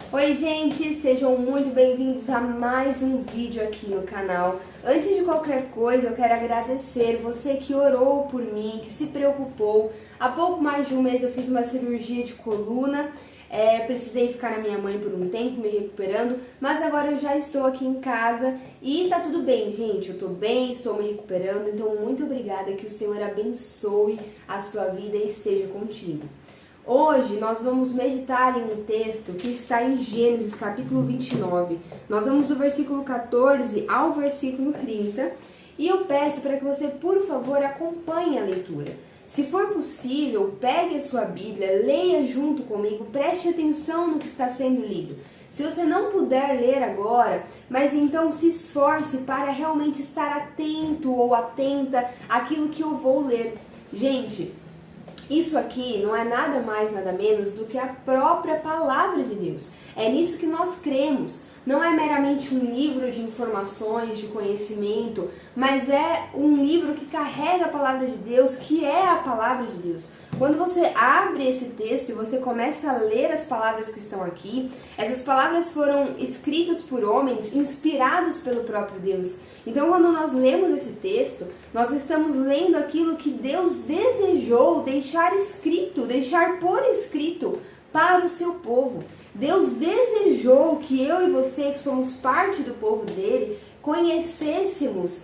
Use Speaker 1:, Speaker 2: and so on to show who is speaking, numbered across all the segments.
Speaker 1: Oi gente, sejam muito bem-vindos a mais um vídeo aqui no canal. Antes de qualquer coisa, eu quero agradecer você que orou por mim, que se preocupou. Há pouco mais de um mês eu fiz uma cirurgia de coluna, precisei ficar na minha mãe por um tempo, me recuperando, mas agora eu já estou aqui em casa e tá tudo bem, gente. Eu tô bem, estou me recuperando, então muito obrigada, que o Senhor abençoe a sua vida e esteja contigo. Hoje nós vamos meditar em um texto que está em Gênesis capítulo 29. Nós vamos do versículo 14 ao versículo 30 e eu peço para que você, por favor, acompanhe a leitura. Se for possível, pegue a sua Bíblia, leia junto comigo, preste atenção no que está sendo lido. Se você não puder ler agora, mas então se esforce para realmente estar atento ou atenta àquilo que eu vou ler. Gente, isso aqui não é nada mais, nada menos do que a própria palavra de Deus. É nisso que nós cremos. Não é meramente um livro de informações, de conhecimento, mas é um livro que carrega a palavra de Deus, que é a palavra de Deus. Quando você abre esse texto e você começa a ler as palavras que estão aqui, essas palavras foram escritas por homens inspirados pelo próprio Deus. Então, quando nós lemos esse texto, nós estamos lendo aquilo que Deus desejou deixar escrito, deixar por escrito para o seu povo. Deus desejou que eu e você, que somos parte do povo dele, conhecêssemos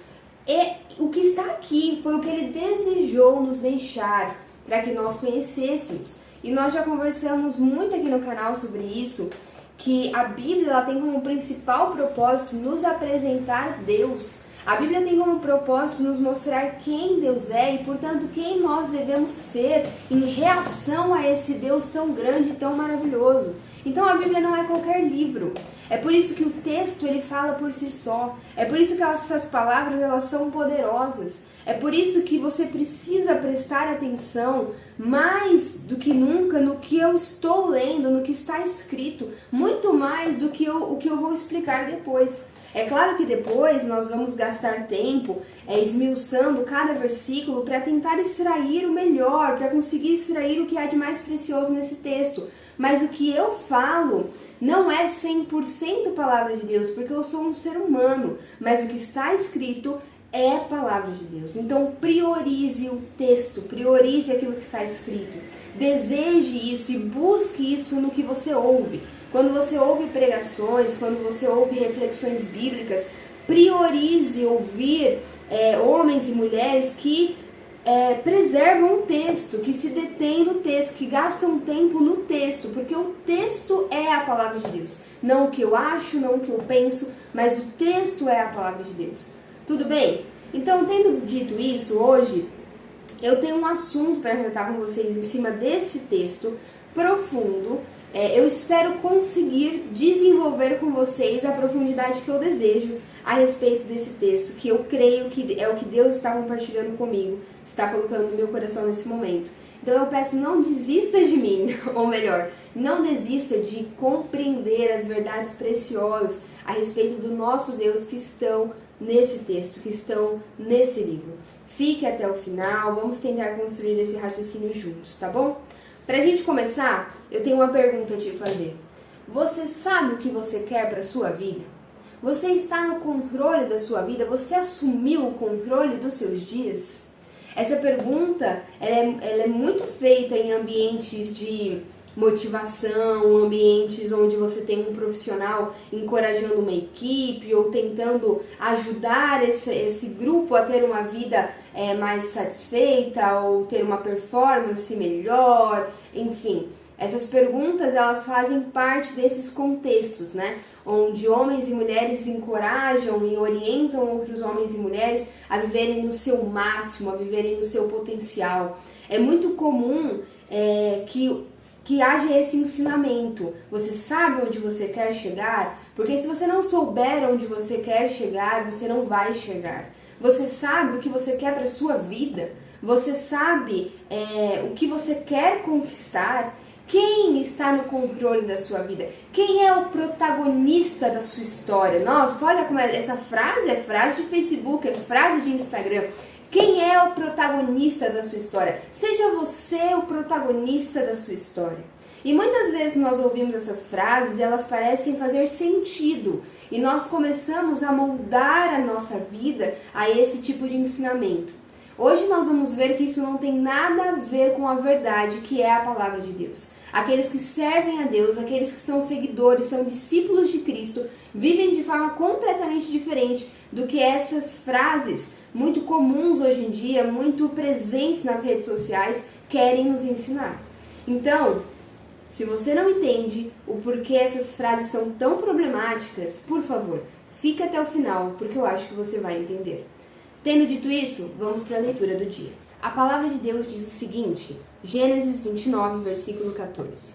Speaker 1: o que está aqui. Foi o que ele desejou nos deixar para que nós conhecêssemos. E nós já conversamos muito aqui no canal sobre isso, que a Bíblia ela tem como principal propósito nos apresentar Deus. A Bíblia tem como propósito nos mostrar quem Deus é e, portanto, quem nós devemos ser em reação a esse Deus tão grande e tão maravilhoso. Então a Bíblia não é qualquer livro. É por isso que o texto ele fala por si só. É por isso que essas palavras elas são poderosas. É por isso que você precisa prestar atenção mais do que nunca no que eu estou lendo, no que está escrito, muito mais do que o que eu vou explicar depois. É claro que depois nós vamos gastar tempo esmiuçando cada versículo para tentar extrair o melhor, para conseguir extrair o que há de mais precioso nesse texto. Mas o que eu falo não é 100% palavra de Deus, porque eu sou um ser humano, mas o que está escrito é a palavra de Deus. Então priorize o texto, priorize aquilo que está escrito. Deseje isso e busque isso no que você ouve. Quando você ouve pregações, quando você ouve reflexões bíblicas, priorize ouvir homens e mulheres que preservam o texto, que se detêm no texto, que gastam tempo no texto, porque o texto é a palavra de Deus. Não o que eu acho, não o que eu penso, mas o texto é a palavra de Deus. Tudo bem? Então, tendo dito isso, hoje eu tenho um assunto para tratar com vocês em cima desse texto profundo. Eu espero conseguir desenvolver com vocês a profundidade que eu desejo a respeito desse texto, que eu creio que é o que Deus está compartilhando comigo, está colocando no meu coração nesse momento. Então eu peço, não desista de mim, ou melhor, não desista de compreender as verdades preciosas a respeito do nosso Deus que estão nesse texto, que estão nesse livro. Fique até o final, vamos tentar construir esse raciocínio juntos, tá bom? Pra gente começar, eu tenho uma pergunta a te fazer. Você sabe o que você quer para sua vida? Você está no controle da sua vida? Você assumiu o controle dos seus dias? Essa pergunta ela é muito feita em ambientes de motivação, ambientes onde você tem um profissional encorajando uma equipe ou tentando ajudar esse grupo a ter uma vida mais satisfeita ou ter uma performance melhor, enfim. Essas perguntas elas fazem parte desses contextos, né? Onde homens e mulheres encorajam e orientam outros homens e mulheres a viverem no seu máximo, a viverem no seu potencial. É muito comum que haja esse ensinamento. Você sabe onde você quer chegar? Porque se você não souber onde você quer chegar, você não vai chegar. Você sabe o que você quer para a sua vida? Você sabe o que você quer conquistar? Quem está no controle da sua vida? Quem é o protagonista da sua história? Nossa, olha como essa frase é frase de Facebook, é frase de Instagram. Quem é o protagonista da sua história? Seja você o protagonista da sua história. E muitas vezes nós ouvimos essas frases e elas parecem fazer sentido. E nós começamos a moldar a nossa vida a esse tipo de ensinamento. Hoje nós vamos ver que isso não tem nada a ver com a verdade, que é a palavra de Deus. Aqueles que servem a Deus, aqueles que são seguidores, são discípulos de Cristo, vivem de forma completamente diferente do que essas frases muito comuns hoje em dia, muito presentes nas redes sociais, querem nos ensinar. Então, se você não entende o porquê essas frases são tão problemáticas, por favor, fica até o final, porque eu acho que você vai entender. Tendo dito isso, vamos para a leitura do dia. A palavra de Deus diz o seguinte, Gênesis 29, versículo 14.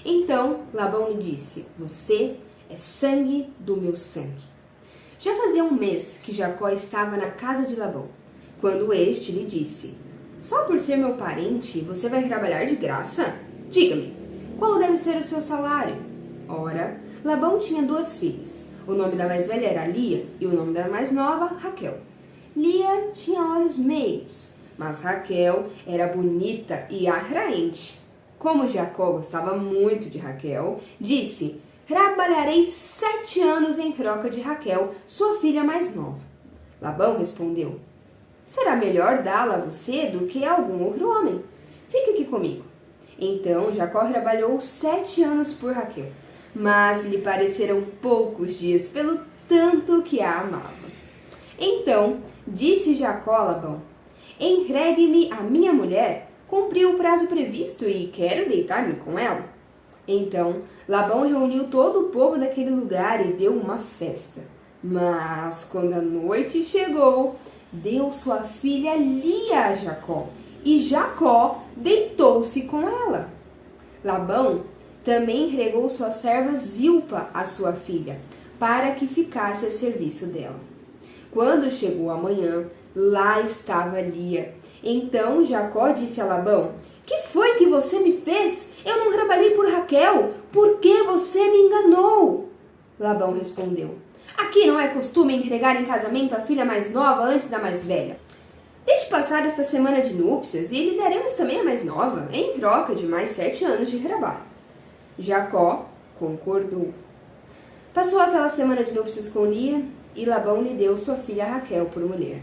Speaker 1: Então Labão lhe disse, você é sangue do meu sangue. Já fazia um mês que Jacó estava na casa de Labão, quando este lhe disse, só por ser meu parente você vai trabalhar de graça? Diga-me, qual deve ser o seu salário? Ora, Labão tinha 2 filhas. O nome da mais velha era Lia e o nome da mais nova, Raquel. Lia tinha olhos meios, mas Raquel era bonita e atraente. Como Jacó gostava muito de Raquel, disse, trabalharei 7 anos em troca de Raquel, sua filha mais nova. Labão respondeu, será melhor dá-la a você do que a algum outro homem. Fique aqui comigo. Então Jacó trabalhou 7 anos por Raquel, mas lhe pareceram poucos dias pelo tanto que a amava. Então disse Jacó a Labão, entregue-me a minha mulher, cumpri o prazo previsto e quero deitar-me com ela. Então Labão reuniu todo o povo daquele lugar e deu uma festa. Mas quando a noite chegou, deu sua filha Lia a Jacó, e Jacó deitou-se com ela. Labão também entregou sua serva Zilpa a sua filha, para que ficasse a serviço dela. Quando chegou a manhã, lá estava Lia. Então Jacó disse a Labão, que foi que você me fez? Eu não trabalhei por Raquel, por que você me enganou? Labão respondeu, aqui não é costume entregar em casamento a filha mais nova antes da mais velha. Deixe passar esta semana de núpcias e lhe daremos também a mais nova, em troca de mais 7 anos de trabalho. Jacó concordou. Passou aquela semana de núpcias com Lia e Labão lhe deu sua filha Raquel por mulher.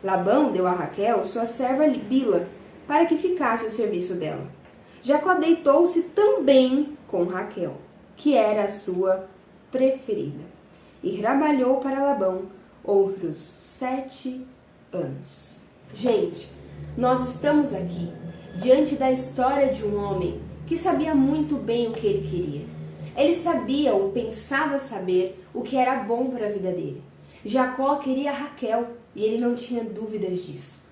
Speaker 1: Labão deu a Raquel sua serva Bila, para que ficasse a serviço dela. Jacó deitou-se também com Raquel, que era a sua preferida, e trabalhou para Labão outros 7 anos. Gente, nós estamos aqui diante da história de um homem que sabia muito bem o que ele queria. Ele sabia ou pensava saber o que era bom para a vida dele. Jacó queria Raquel e ele não tinha dúvidas disso.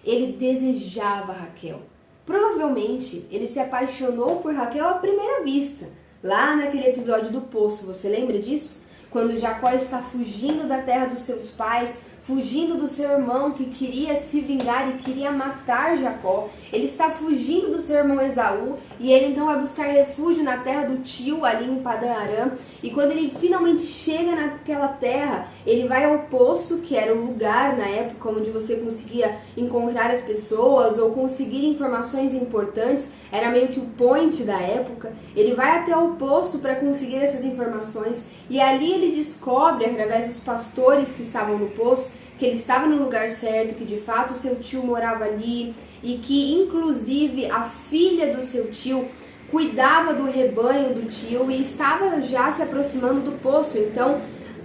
Speaker 1: Ele desejava Raquel. Provavelmente ele se apaixonou por Raquel à primeira vista, lá naquele episódio do poço, você lembra disso? Quando Jacó está fugindo da terra dos seus pais, fugindo do seu irmão que queria se vingar e queria matar Jacó. Ele está fugindo do seu irmão Esaú e ele então vai buscar refúgio na terra do tio, ali em Padã Arã. E quando ele finalmente chega naquela terra, ele vai ao poço, que era o lugar na época onde você conseguia encontrar as pessoas ou conseguir informações importantes. Era meio que o point da época. Ele vai até o poço para conseguir essas informações e ali ele descobre, através dos pastores que estavam no poço, que ele estava no lugar certo, que de fato seu tio morava ali e que inclusive a filha do seu tio cuidava do rebanho do tio e estava já se aproximando do poço. Então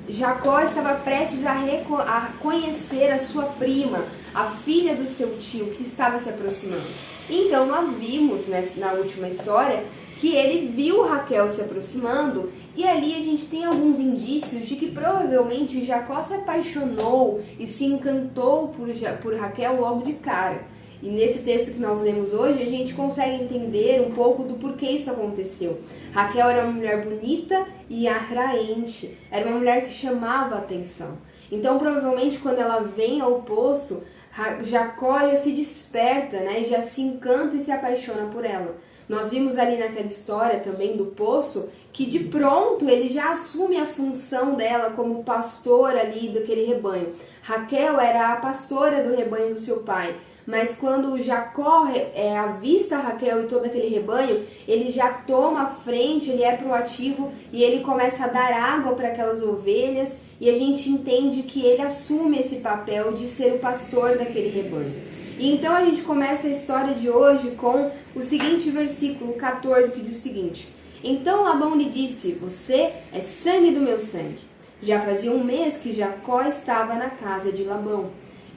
Speaker 1: Jacó estava prestes a conhecer a sua prima, a filha do seu tio, que estava se aproximando. Então nós vimos na última história que ele viu Raquel se aproximando e ali a gente tem alguns indícios de que provavelmente Jacó se apaixonou e se encantou por Raquel logo de cara. E nesse texto que nós lemos hoje, a gente consegue entender um pouco do porquê isso aconteceu. Raquel era uma mulher bonita e atraente, era uma mulher que chamava a atenção. Então, provavelmente, quando ela vem ao poço, Jacó já se desperta, né? Já se encanta e se apaixona por ela. Nós vimos ali naquela história também do poço que de pronto ele já assume a função dela como pastor ali daquele rebanho. Raquel era a pastora do rebanho do seu pai, mas quando Jacó avista Raquel e todo aquele rebanho, ele já toma a frente, ele é proativo e ele começa a dar água para aquelas ovelhas, e a gente entende que ele assume esse papel de ser o pastor daquele rebanho. E então a gente começa a história de hoje com o seguinte versículo 14, que diz o seguinte: Então Labão lhe disse: Você é sangue do meu sangue. Já fazia um mês que Jacó estava na casa de Labão.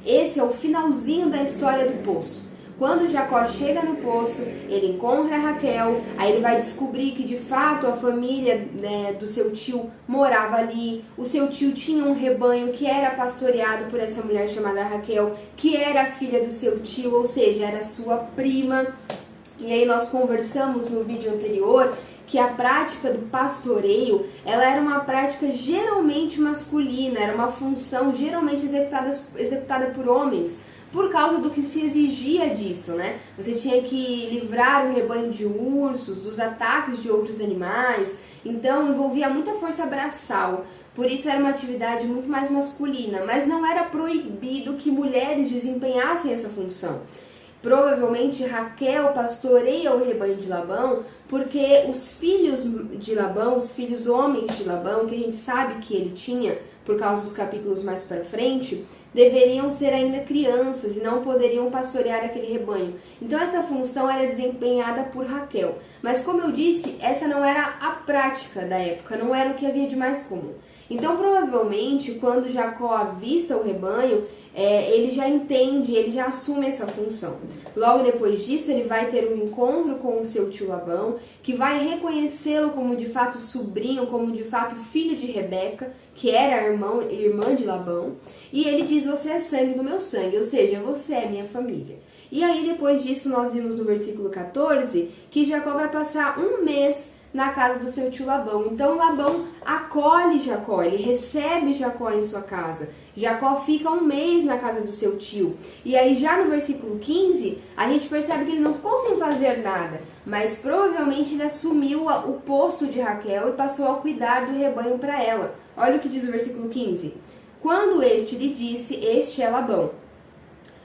Speaker 1: Esse é o finalzinho da história do poço. Quando Jacó chega no poço, ele encontra Raquel, aí ele vai descobrir que de fato a família do seu tio morava ali, o seu tio tinha um rebanho que era pastoreado por essa mulher chamada Raquel, que era filha do seu tio, ou seja, era sua prima. E aí nós conversamos no vídeo anterior que a prática do pastoreio, ela era uma prática geralmente masculina, era uma função geralmente executada por homens, por causa do que se exigia disso, né? Você tinha que livrar o rebanho de ursos, dos ataques de outros animais, então envolvia muita força braçal. Por isso era uma atividade muito mais masculina, mas não era proibido que mulheres desempenhassem essa função. Provavelmente Raquel pastoreia o rebanho de Labão porque os filhos de Labão, os filhos homens de Labão, que a gente sabe que ele tinha por causa dos capítulos mais para frente, deveriam ser ainda crianças e não poderiam pastorear aquele rebanho. Então essa função era desempenhada por Raquel. Mas como eu disse, essa não era a prática da época, não era o que havia de mais comum. Então provavelmente quando Jacó avista o rebanho, ele já entende, ele já assume essa função. Logo depois disso, ele vai ter um encontro com o seu tio Labão, que vai reconhecê-lo como de fato sobrinho, como de fato filho de Rebeca, que era a irmã de Labão, e ele diz: Você é sangue do meu sangue, ou seja, você é minha família. E aí depois disso nós vimos no versículo 14 que Jacó vai passar um mês na casa do seu tio Labão. Então Labão acolhe Jacó, ele recebe Jacó em sua casa. Jacó fica um mês na casa do seu tio. E aí já no versículo 15, a gente percebe que ele não ficou sem fazer nada, mas provavelmente ele assumiu o posto de Raquel e passou a cuidar do rebanho para ela. Olha o que diz o versículo 15. Quando este lhe disse: Este é Labão.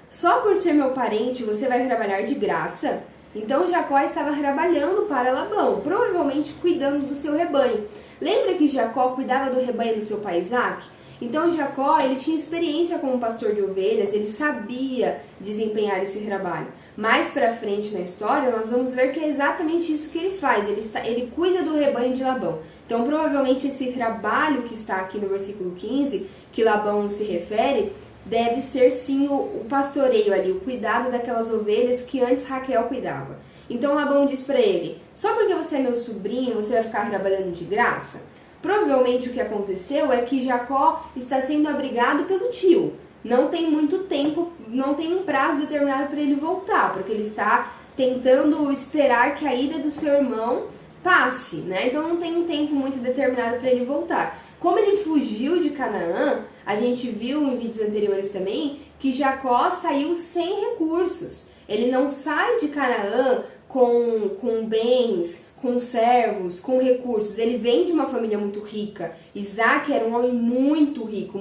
Speaker 1: Só por ser meu parente você vai trabalhar de graça? Então Jacó estava trabalhando para Labão, provavelmente cuidando do seu rebanho. Lembra que Jacó cuidava do rebanho do seu pai Isaac? Então Jacó, ele tinha experiência como pastor de ovelhas, ele sabia desempenhar esse trabalho. Mais pra frente na história, nós vamos ver que é exatamente isso que ele faz, ele cuida do rebanho de Labão. Então provavelmente esse trabalho que está aqui no versículo 15, que Labão se refere, deve ser sim o pastoreio ali, o cuidado daquelas ovelhas que antes Raquel cuidava. Então Labão diz para ele: Só porque você é meu sobrinho, você vai ficar trabalhando de graça? Provavelmente o que aconteceu é que Jacó está sendo abrigado pelo tio. Não tem muito tempo, não tem um prazo determinado para ele voltar, porque ele está tentando esperar que a ida do seu irmão passe, né? Então não tem um tempo muito determinado para ele voltar. Como ele fugiu de Canaã, a gente viu em vídeos anteriores também que Jacó saiu sem recursos. Ele não sai de Canaã com bens, com servos, com recursos. Ele vem de uma família muito rica. Isaac era um homem muito rico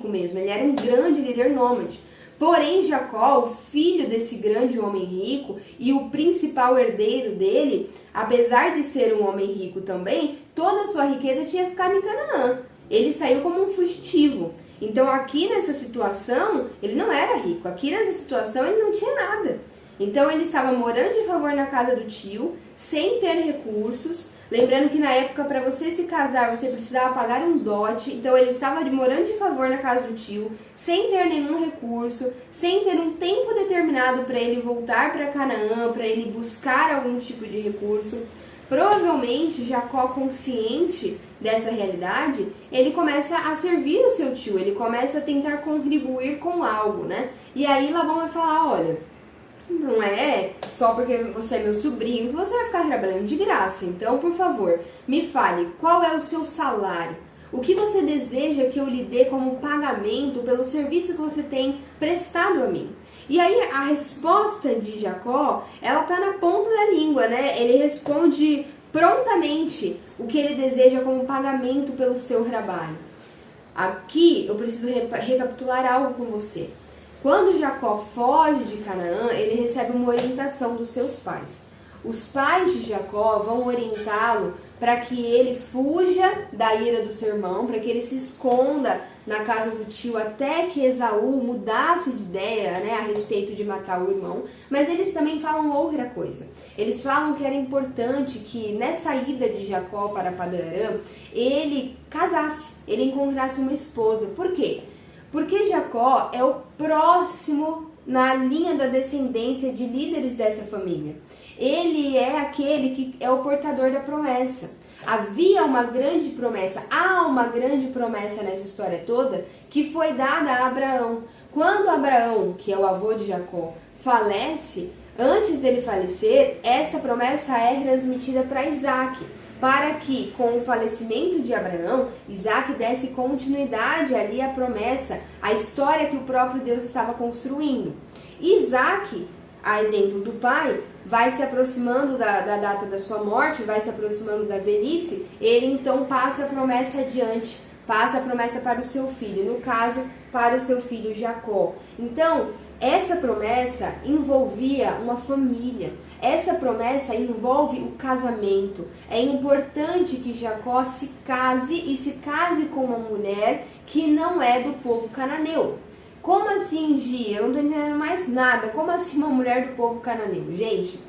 Speaker 1: mesmo. Ele era um grande líder nômade. Porém, Jacó, o filho desse grande homem rico e o principal herdeiro dele, apesar de ser um homem rico também, toda a sua riqueza tinha ficado em Canaã. Ele saiu como um fugitivo. Então aqui nessa situação, ele não era rico. Aqui nessa situação ele não tinha nada. Então ele estava morando de favor na casa do tio, sem ter recursos. Lembrando que na época, para você se casar, você precisava pagar um dote. Então ele estava morando de favor na casa do tio, sem ter nenhum recurso, sem ter um tempo determinado para ele voltar para Canaã, para ele buscar algum tipo de recurso. Provavelmente Jacó, consciente dessa realidade, ele começa a servir o seu tio, ele começa a tentar contribuir com algo, né? E aí Labão vai falar: olha, não é só porque você é meu sobrinho que você vai ficar trabalhando de graça. Então, por favor, me fale, qual é o seu salário? O que você deseja que eu lhe dê como pagamento pelo serviço que você tem prestado a mim? E aí a resposta de Jacó, ela tá na ponta da língua, né? Ele responde prontamente o que ele deseja como pagamento pelo seu trabalho. Aqui eu preciso recapitular algo com você. Quando Jacó foge de Canaã, ele recebe uma orientação dos seus pais. Os pais de Jacó vão orientá-lo para que ele fuja da ira do seu irmão, para que ele se esconda na casa do tio até que Esaú mudasse de ideia, né, a respeito de matar o irmão. Mas eles também falam outra coisa. Eles falam que era importante que nessa ida de Jacó para Padã-Arã, ele casasse, ele encontrasse uma esposa. Por quê? Porque Jacó é o próximo na linha da descendência de líderes dessa família. Ele é aquele que é o portador da promessa. Havia uma grande promessa, há uma grande promessa nessa história toda que foi dada a Abraão. Quando Abraão, que é o avô de Jacó, falece, antes dele falecer, essa promessa é transmitida para Isaac, para que, com o falecimento de Abraão, Isaac desse continuidade ali à promessa, à história que o próprio Deus estava construindo. Isaac, a exemplo do pai, vai se aproximando da data da sua morte, vai se aproximando da velhice, ele então passa a promessa adiante, passa a promessa para o seu filho, no caso, para o seu filho Jacó. Então, essa promessa envolvia uma família, essa promessa envolve o casamento. É importante que Jacó se case e se case com uma mulher que não é do povo cananeu. Como assim, Gia? Eu não tô entendendo mais nada. Como assim uma mulher do povo cananeu? Gente,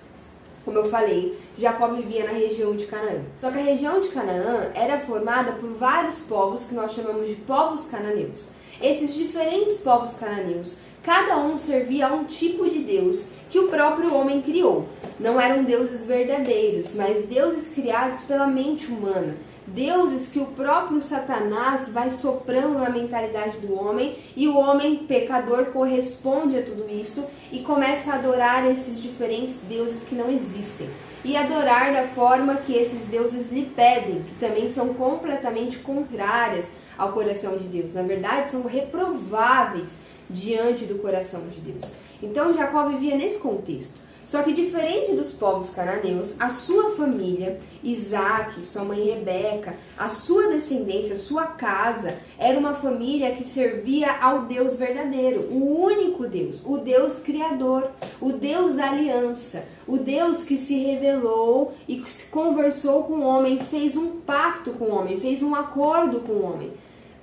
Speaker 1: como eu falei, Jacó vivia na região de Canaã. Só que a região de Canaã era formada por vários povos que nós chamamos de povos cananeus. Esses diferentes povos cananeus, cada um servia a um tipo de Deus que o próprio homem criou. Não eram deuses verdadeiros, mas deuses criados pela mente humana. Deuses que o próprio Satanás vai soprando na mentalidade do homem e o homem pecador corresponde a tudo isso e começa a adorar esses diferentes deuses que não existem. E adorar da forma que esses deuses lhe pedem, que também são completamente contrárias ao coração de Deus. Na verdade, são reprováveis diante do coração de Deus. Então Jacó vivia nesse contexto. Só que diferente dos povos cananeus, a sua família, Isaac, sua mãe Rebeca, a sua descendência, sua casa, era uma família que servia ao Deus verdadeiro, o único Deus, o Deus criador, o Deus da aliança, o Deus que se revelou e conversou com o homem, fez um pacto com o homem, fez um acordo com o homem.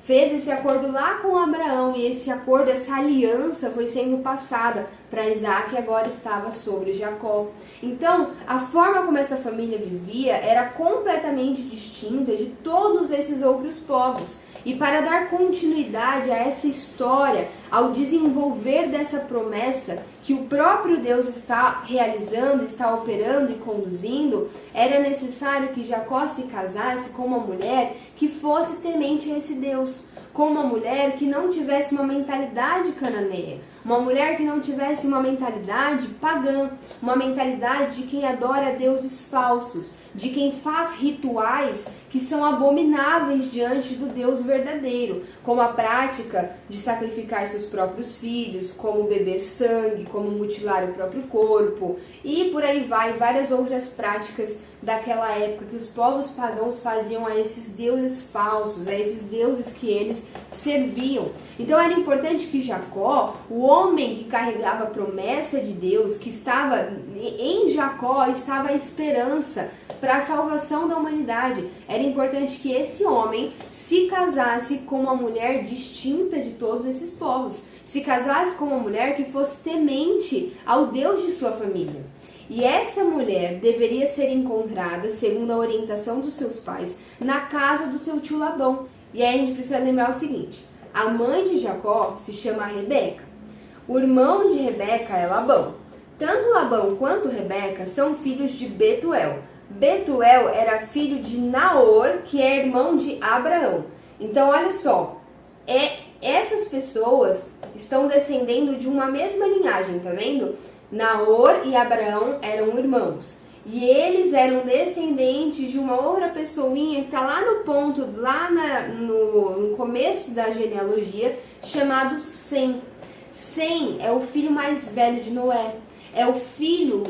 Speaker 1: Fez esse acordo lá com Abraão e esse acordo, essa aliança foi sendo passada para Isaac e agora estava sobre Jacó. Então, a forma como essa família vivia era completamente distinta de todos esses outros povos. E para dar continuidade a essa história, ao desenvolver dessa promessa que o próprio Deus está realizando, está operando e conduzindo, era necessário que Jacó se casasse com uma mulher que fosse temente a esse Deus, com uma mulher que não tivesse uma mentalidade cananeia, uma mulher que não tivesse uma mentalidade pagã, uma mentalidade de quem adora deuses falsos, de quem faz rituais que são abomináveis diante do Deus verdadeiro, como a prática de sacrificar seus próprios filhos, como beber sangue, como mutilar o próprio corpo, e por aí vai, várias outras práticas daquela época que os povos pagãos faziam a esses deuses falsos, a esses deuses que eles serviam. Então era importante que Jacó, o homem que carregava a promessa de Deus, que estava em Jacó, estava a esperança para a salvação da humanidade. Era importante que esse homem se casasse com uma mulher distinta de todos esses povos, se casasse com uma mulher que fosse temente ao Deus de sua família. E essa mulher deveria ser encontrada, segundo a orientação dos seus pais, na casa do seu tio Labão. E aí a gente precisa lembrar o seguinte: a mãe de Jacó se chama Rebeca. O irmão de Rebeca é Labão. Tanto Labão quanto Rebeca são filhos de Betuel. Betuel era filho de Naor, que é irmão de Abraão. Então, olha só, essas pessoas estão descendendo de uma mesma linhagem, tá vendo? Naor e Abraão eram irmãos. E eles eram descendentes de uma outra pessoinha que está lá no ponto, lá no começo da genealogia, chamado Sem. Sem é o filho mais velho de Noé. É o filho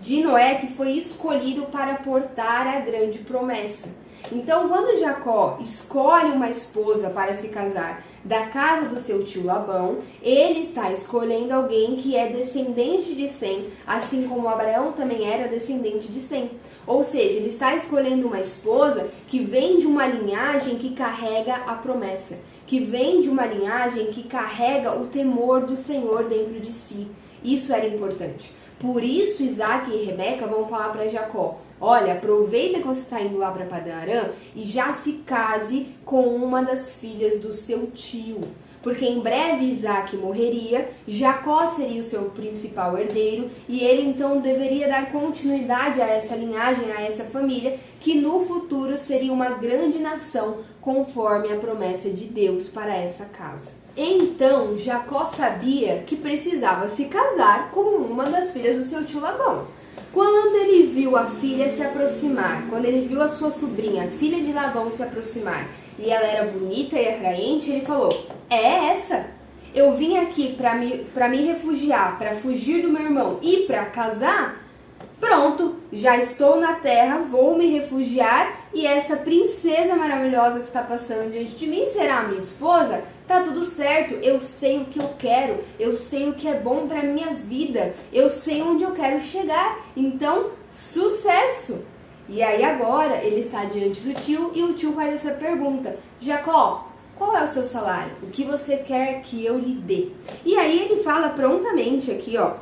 Speaker 1: de Noé que foi escolhido para portar a grande promessa. Então, quando Jacó escolhe uma esposa para se casar da casa do seu tio Labão, ele está escolhendo alguém que é descendente de Sem, assim como Abraão também era descendente de Sem. Ou seja, ele está escolhendo uma esposa que vem de uma linhagem que carrega a promessa, que vem de uma linhagem que carrega o temor do Senhor dentro de si. Isso era importante. Por isso, Isaac e Rebeca vão falar para Jacó: olha, aproveita que você está indo lá para Padã-Arã e já se case com uma das filhas do seu tio. Porque em breve Isaac morreria, Jacó seria o seu principal herdeiro e ele então deveria dar continuidade a essa linhagem, a essa família, que no futuro seria uma grande nação, conforme a promessa de Deus para essa casa. Então Jacó sabia que precisava se casar com uma das filhas do seu tio Labão. Quando ele viu a filha se aproximar, quando ele viu a sua sobrinha, a filha de Labão, se aproximar, e ela era bonita e atraente, ele falou: é essa? Eu vim aqui para me refugiar, para fugir do meu irmão e para casar? Pronto, já estou na terra, vou me refugiar e essa princesa maravilhosa que está passando diante de mim será a minha esposa? Tá tudo certo, eu sei o que eu quero, eu sei o que é bom para minha vida, eu sei onde eu quero chegar, então sucesso! E aí agora ele está diante do tio e o tio faz essa pergunta: Jacó, qual é o seu salário? O que você quer que eu lhe dê? E aí ele fala prontamente aqui, ó,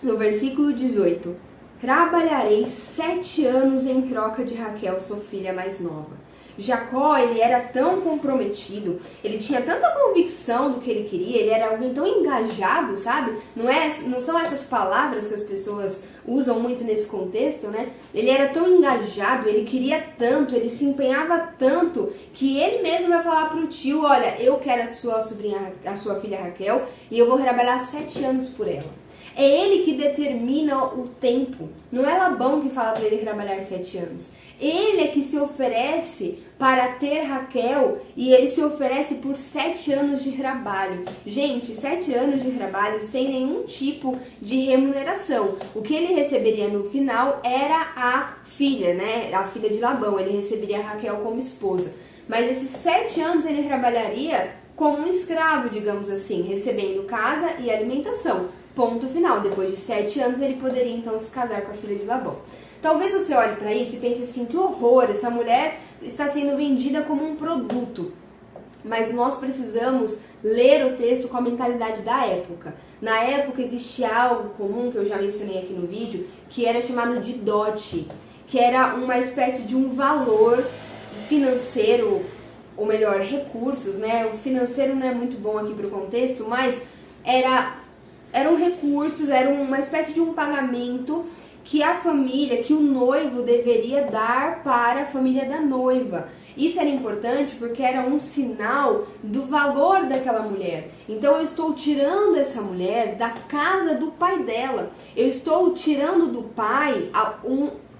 Speaker 1: no versículo 18: trabalharei 7 anos em troca de Raquel, sua filha mais nova. Jacó, ele era tão comprometido, ele tinha tanta convicção do que ele queria, ele era alguém tão engajado, sabe? Não são essas palavras que as pessoas usam muito nesse contexto, né? Ele era tão engajado, ele queria tanto, ele se empenhava tanto, que ele mesmo vai falar pro tio: olha, eu quero a sua sobrinha, a sua filha Raquel, e eu vou trabalhar 7 anos por ela. É ele que determina o tempo. Não é Labão que fala para ele trabalhar 7 anos. Ele é que se oferece para ter Raquel e ele se oferece por 7 anos de trabalho. Gente, 7 anos de trabalho sem nenhum tipo de remuneração. O que ele receberia no final era a filha, né? A filha de Labão. Ele receberia a Raquel como esposa. Mas esses 7 anos ele trabalharia como um escravo, digamos assim, recebendo casa e alimentação. Ponto final. Depois de 7 anos ele poderia então se casar com a filha de Labão. Talvez você olhe para isso e pense assim: que horror, essa mulher está sendo vendida como um produto. Mas nós precisamos ler o texto com a mentalidade da época. Na época existia algo comum, que eu já mencionei aqui no vídeo, que era chamado de dote, que era uma espécie de um valor financeiro, ou melhor, recursos, né? O financeiro não é muito bom aqui para o contexto, mas eram recursos, era uma espécie de um pagamento que a família, que o noivo deveria dar para a família da noiva. Isso era importante porque era um sinal do valor daquela mulher. Então eu estou tirando essa mulher da casa do pai dela. Eu estou tirando do pai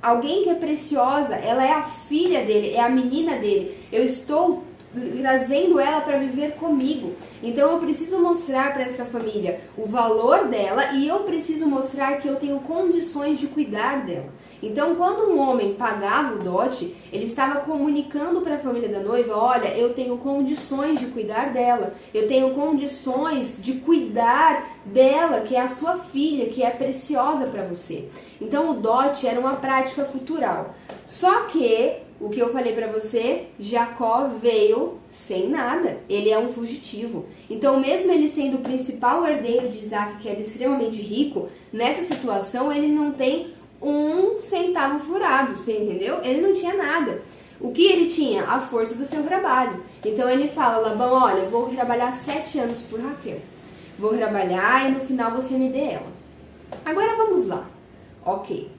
Speaker 1: alguém que é preciosa. Ela é a filha dele, é a menina dele. Eu estou trazendo ela para viver comigo. Então eu preciso mostrar para essa família o valor dela e eu preciso mostrar que eu tenho condições de cuidar dela. Então quando um homem pagava o dote, ele estava comunicando para a família da noiva: olha, eu tenho condições de cuidar dela, eu tenho condições de cuidar dela, que é a sua filha, que é preciosa para você. Então o dote era uma prática cultural. Só que o que eu falei pra você, Jacó veio sem nada, ele é um fugitivo. Então mesmo ele sendo o principal herdeiro de Isaac, que era extremamente rico, nessa situação ele não tem 1 centavo furado, você entendeu? Ele não tinha nada. O que ele tinha? A força do seu trabalho. Então ele fala: Labão, olha, eu vou trabalhar 7 anos por Raquel. Vou trabalhar e no final você me dê ela. Agora vamos lá. Ok.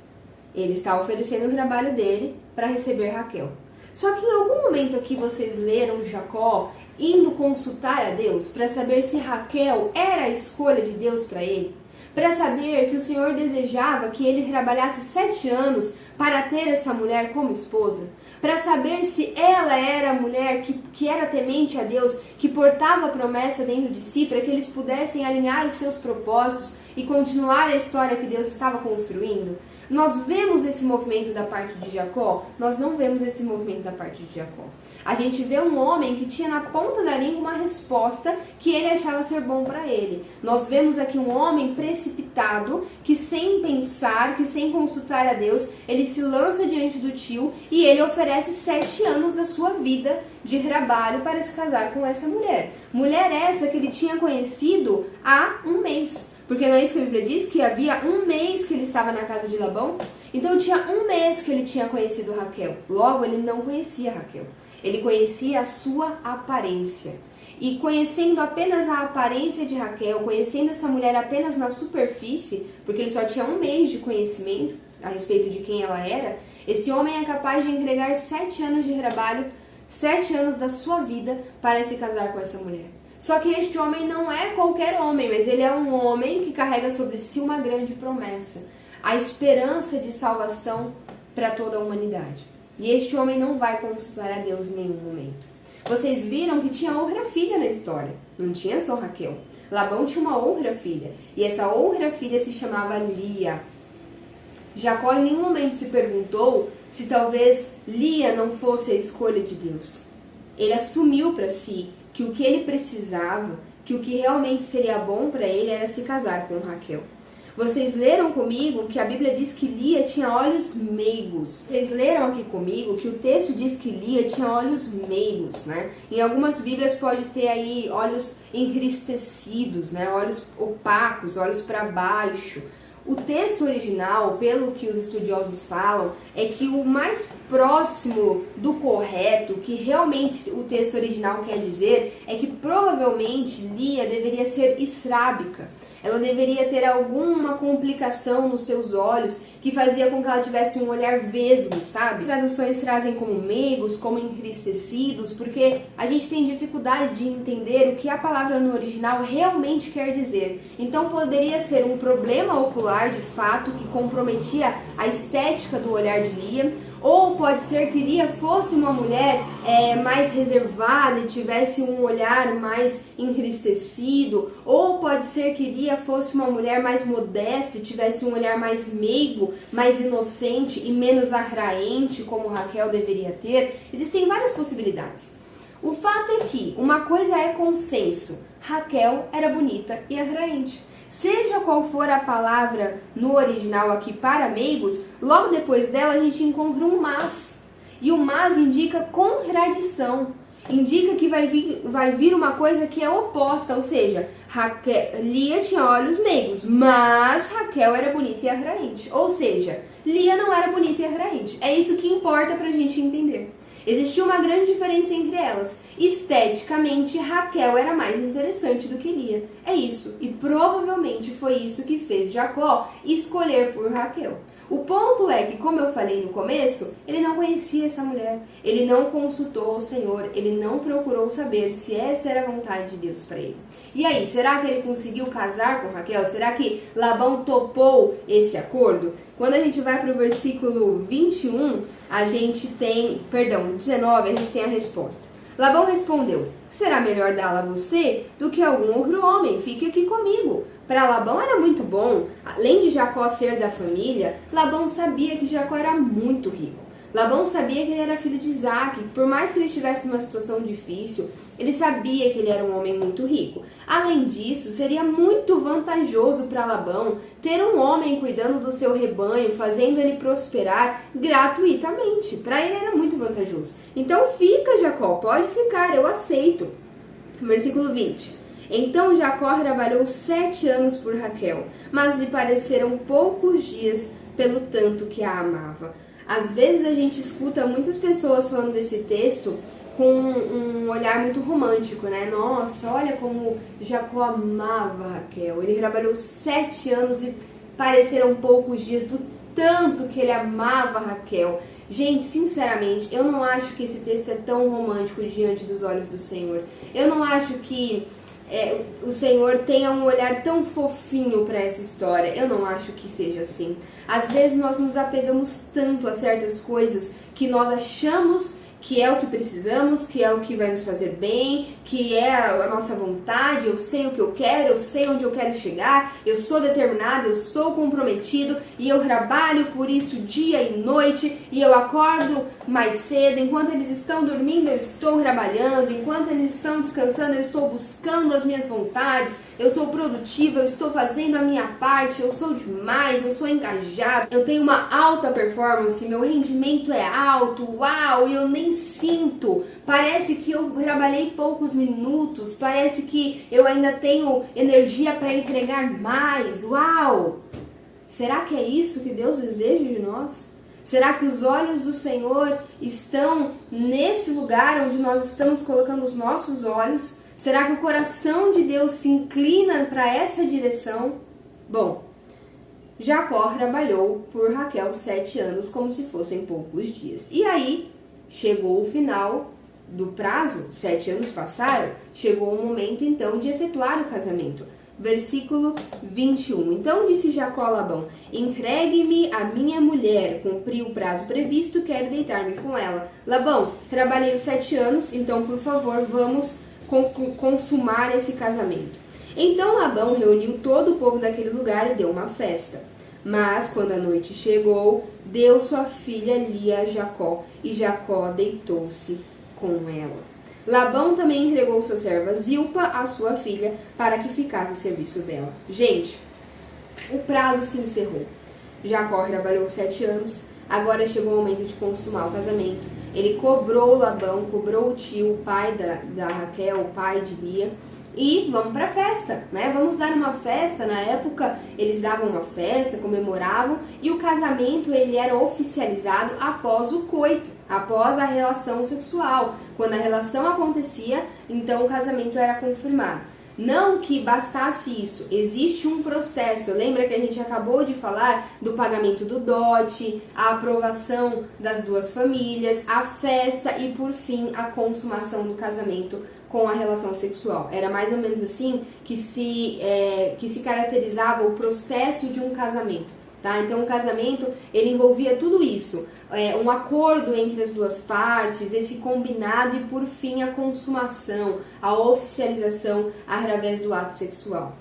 Speaker 1: Ele está oferecendo o trabalho dele para receber Raquel. Só que em algum momento aqui vocês leram Jacó indo consultar a Deus para saber se Raquel era a escolha de Deus para ele? Para saber se o Senhor desejava que ele trabalhasse 7 anos para ter essa mulher como esposa? Para saber se ela era a mulher que era temente a Deus, que portava a promessa dentro de si, para que eles pudessem alinhar os seus propósitos e continuar a história que Deus estava construindo? Nós vemos esse movimento da parte de Jacó? Nós não vemos esse movimento da parte de Jacó. A gente vê um homem que tinha na ponta da língua uma resposta que ele achava ser bom para ele. Nós vemos aqui um homem precipitado, que sem pensar, que sem consultar a Deus, ele se lança diante do tio e ele oferece 7 anos da sua vida de trabalho para se casar com essa mulher. Mulher essa que ele tinha conhecido há um mês. Porque não é isso que a Bíblia diz? Que havia um mês que ele estava na casa de Labão? Então tinha um mês que ele tinha conhecido Raquel. Logo, ele não conhecia Raquel. Ele conhecia a sua aparência. E conhecendo apenas a aparência de Raquel, conhecendo essa mulher apenas na superfície, porque ele só tinha um mês de conhecimento a respeito de quem ela era, esse homem é capaz de entregar 7 anos de trabalho, 7 anos da sua vida para se casar com essa mulher. Só que este homem não é qualquer homem, mas ele é um homem que carrega sobre si uma grande promessa, a esperança de salvação para toda a humanidade. E este homem não vai consultar a Deus em nenhum momento. Vocês viram que tinha outra filha na história, não tinha só Raquel. Labão tinha uma outra filha, e essa outra filha se chamava Lia. Jacó em nenhum momento se perguntou se talvez Lia não fosse a escolha de Deus. Ele assumiu para si que o que ele precisava, que o que realmente seria bom para ele era se casar com Raquel. Vocês leram comigo que a Bíblia diz que Lia tinha olhos meigos. Vocês leram aqui comigo que o texto diz que Lia tinha olhos meigos, né? Em algumas Bíblias pode ter aí olhos entristecidos, né? Olhos opacos, olhos para baixo. O texto original, pelo que os estudiosos falam, é que o mais próximo do correto, que realmente o texto original quer dizer, é que provavelmente Lia deveria ser estrábica. Ela deveria ter alguma complicação nos seus olhos que fazia com que ela tivesse um olhar vesgo, sabe? As traduções trazem como meigos, como entristecidos, porque a gente tem dificuldade de entender o que a palavra no original realmente quer dizer. Então poderia ser um problema ocular de fato que comprometia a estética do olhar de Lia, ou pode ser que Lia fosse uma mulher mais reservada e tivesse um olhar mais entristecido, ou pode ser que Lia fosse uma mulher mais modesta e tivesse um olhar mais meigo, mais inocente e menos atraente, como Raquel deveria ter. Existem várias possibilidades. O fato é que uma coisa é consenso: Raquel era bonita e atraente. Seja qual for a palavra no original aqui para meigos, logo depois dela a gente encontra um mas. E o mas indica contradição. Indica que vai vir uma coisa que é oposta, ou seja, Lia tinha olhos meigos, mas Raquel era bonita e atraente. Ou seja, Lia não era bonita e atraente. É isso que importa pra gente entender. Existia uma grande diferença entre elas. Esteticamente, Raquel era mais interessante do que Lia. É isso. E provavelmente foi isso que fez Jacó escolher por Raquel. O ponto é que, como eu falei no começo, ele não conhecia essa mulher. Ele não consultou o Senhor. Ele não procurou saber se essa era a vontade de Deus para ele. E aí, será que ele conseguiu casar com Raquel? Será que Labão topou esse acordo? Quando a gente vai para o versículo 21, a gente tem, 19, a gente tem a resposta. Labão respondeu: será melhor dá-la a você do que algum outro homem, fique aqui comigo. Para Labão era muito bom. Além de Jacó ser da família, Labão sabia que Jacó era muito rico. Labão sabia que ele era filho de Isaac, que por mais que ele estivesse numa situação difícil, ele sabia que ele era um homem muito rico. Além disso, seria muito vantajoso para Labão ter um homem cuidando do seu rebanho, fazendo ele prosperar gratuitamente. Para ele era muito vantajoso. Então fica, Jacó, pode ficar, eu aceito. Versículo 20. Então Jacó trabalhou 7 anos por Raquel, mas lhe pareceram poucos dias pelo tanto que a amava. Às vezes a gente escuta muitas pessoas falando desse texto com um olhar muito romântico, né? Nossa, olha como Jacó amava Raquel. Ele trabalhou 7 anos e pareceram poucos dias do tanto que ele amava Raquel. Gente, sinceramente, eu não acho que esse texto é tão romântico diante dos olhos do Senhor. Eu não acho que o Senhor tenha um olhar tão fofinho para essa história. Eu não acho que seja assim. Às vezes nós nos apegamos tanto a certas coisas que nós achamos que é o que precisamos, que é o que vai nos fazer bem, que é a nossa vontade, eu sei o que eu quero, eu sei onde eu quero chegar, eu sou determinado, eu sou comprometido e eu trabalho por isso dia e noite e eu acordo mais cedo, enquanto eles estão dormindo eu estou trabalhando, enquanto eles estão descansando eu estou buscando as minhas vontades, eu sou produtiva, eu estou fazendo a minha parte, eu sou demais, eu sou engajado, eu tenho uma alta performance, meu rendimento é alto, uau, e eu nem sinto, parece que eu trabalhei poucos minutos, parece que eu ainda tenho energia para entregar mais, uau! Será que é isso que Deus deseja de nós? Será que os olhos do Senhor estão nesse lugar onde nós estamos colocando os nossos olhos? Será que o coração de Deus se inclina para essa direção? Bom, Jacó trabalhou por Raquel 7 anos como se fossem poucos dias. E aí, chegou o final do prazo, 7 anos passaram, chegou o momento então de efetuar o casamento. Versículo 21. Então disse Jacó a Labão: entregue-me a minha mulher, cumpri o prazo previsto, quero deitar-me com ela. Labão, trabalhei os 7 anos, então por favor vamos consumar esse casamento. Então Labão reuniu todo o povo daquele lugar e deu uma festa. Mas quando a noite chegou, deu sua filha Lia a Jacó, e Jacó deitou-se com ela. Labão também entregou sua serva Zilpa, a sua filha, para que ficasse a serviço dela. Gente, o prazo se encerrou. Jacó trabalhou 7 anos, agora chegou o momento de consumar o casamento. Ele cobrou Labão, cobrou o tio, o pai da Raquel, o pai de Lia, e vamos para a festa, né? Vamos dar uma festa. Na época eles davam uma festa, comemoravam, e o casamento ele era oficializado após o coito, após a relação sexual. Quando a relação acontecia, então o casamento era confirmado. Não que bastasse isso, existe um processo. Lembra que a gente acabou de falar do pagamento do dote, a aprovação das duas famílias, a festa e, por fim, a consumação do casamento com a relação sexual. Era mais ou menos assim que se caracterizava o processo de um casamento. Tá? Então o casamento ele envolvia tudo isso, um acordo entre as duas partes, esse combinado e por fim a consumação, a oficialização através do ato sexual.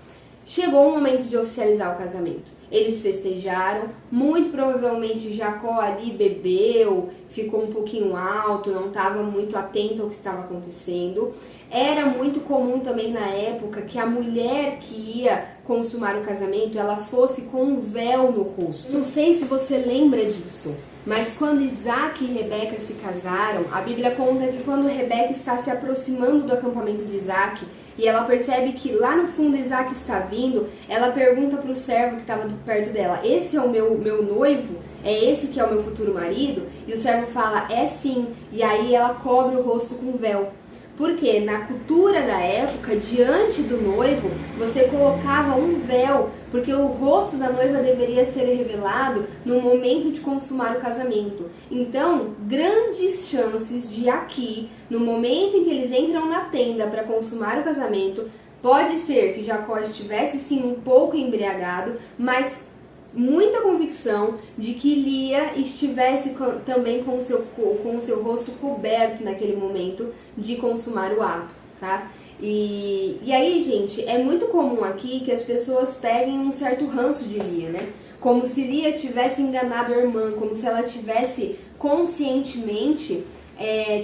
Speaker 1: Chegou o momento de oficializar o casamento. Eles festejaram, muito provavelmente Jacó ali bebeu, ficou um pouquinho alto, não estava muito atento ao que estava acontecendo. Era muito comum também na época que a mulher que ia consumar o casamento, ela fosse com um véu no rosto. Não sei se você lembra disso, mas quando Isaac e Rebeca se casaram, a Bíblia conta que quando Rebeca está se aproximando do acampamento de Isaac, e ela percebe que lá no fundo Isaac está vindo, ela pergunta para o servo que estava perto dela: esse é o meu noivo? É esse que é o meu futuro marido? E o servo fala: é sim. E aí ela cobre o rosto com véu. Porque na cultura da época, diante do noivo, você colocava um véu, porque o rosto da noiva deveria ser revelado no momento de consumar o casamento. Então, grandes chances de aqui, no momento em que eles entram na tenda para consumar o casamento, pode ser que Jacó estivesse sim um pouco embriagado, mas muita convicção de que Lia estivesse também com o seu rosto coberto naquele momento de consumar o ato, tá? E aí, gente, é muito comum aqui que as pessoas peguem um certo ranço de Lia, né? Como se Lia tivesse enganado a irmã, como se ela tivesse conscientemente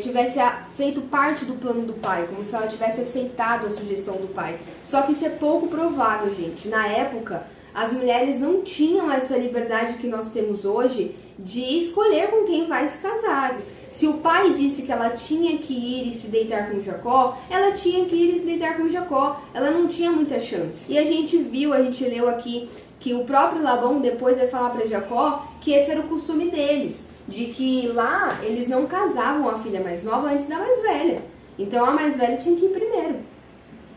Speaker 1: tivesse feito parte do plano do pai, como se ela tivesse aceitado a sugestão do pai. Só que isso é pouco provável, gente. Na época, as mulheres não tinham essa liberdade que nós temos hoje de escolher com quem vai se casar. Se o pai disse que ela tinha que ir e se deitar com Jacó, ela tinha que ir e se deitar com Jacó. Ela não tinha muita chance. E a gente leu aqui que o próprio Labão depois vai falar para Jacó que esse era o costume deles, de que lá eles não casavam a filha mais nova antes da mais velha. Então a mais velha tinha que ir primeiro.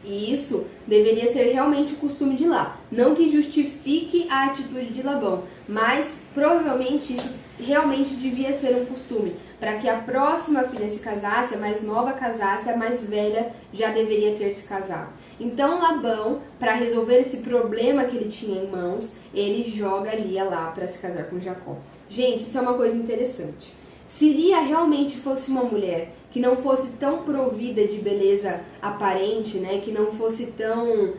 Speaker 1: E isso deveria ser realmente o costume de lá. Não que justifique a atitude de Labão, mas provavelmente isso realmente devia ser um costume. Para que a próxima filha se casasse, a mais nova casasse, a mais velha já deveria ter se casado. Então Labão, para resolver esse problema que ele tinha em mãos, ele joga Lia lá para se casar com Jacó. Gente, isso é uma coisa interessante. Se Lia realmente fosse uma mulher que não fosse tão provida de beleza aparente, né, que não fosse tão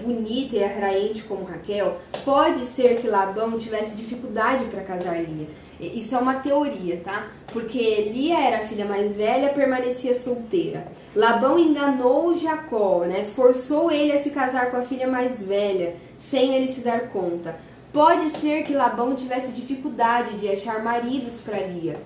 Speaker 1: bonita e atraente como Raquel, pode ser que Labão tivesse dificuldade para casar Lia. Isso é uma teoria, tá? Porque Lia era a filha mais velha, permanecia solteira. Labão enganou Jacó, né? Forçou ele a se casar com a filha mais velha, sem ele se dar conta. Pode ser que Labão tivesse dificuldade de achar maridos para Lia.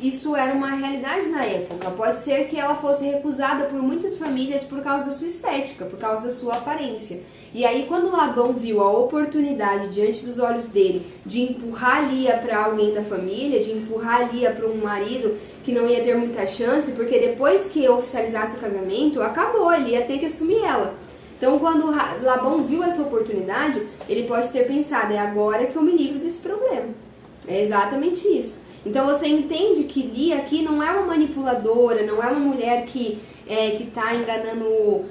Speaker 1: Isso era uma realidade na época. Pode ser que ela fosse recusada por muitas famílias por causa da sua estética, por causa da sua aparência. E aí, quando Labão viu a oportunidade diante dos olhos dele de empurrar Lia para alguém da família, de empurrar Lia para um marido que não ia ter muita chance, porque depois que oficializasse o casamento, acabou, ele ia ter que assumir ela. Então, quando Labão viu essa oportunidade, ele pode ter pensado, é agora que eu me livro desse problema. É exatamente isso. Então, você entende que Lia aqui não é uma manipuladora, não é uma mulher que está enganando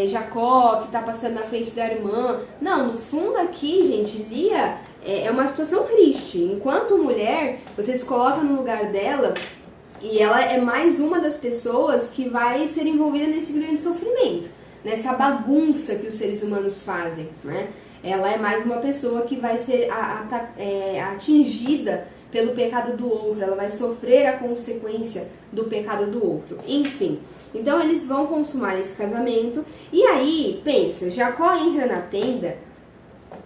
Speaker 1: Jacó, que está passando na frente da irmã. Não, no fundo aqui, gente, Lia é uma situação triste. Enquanto mulher, você se coloca no lugar dela e ela é mais uma das pessoas que vai ser envolvida nesse grande sofrimento, nessa bagunça que os seres humanos fazem, né? Ela é mais uma pessoa que vai ser atingida pelo pecado do outro, ela vai sofrer a consequência do pecado do outro. Enfim, então eles vão consumar esse casamento, e aí, pensa, Jacó entra na tenda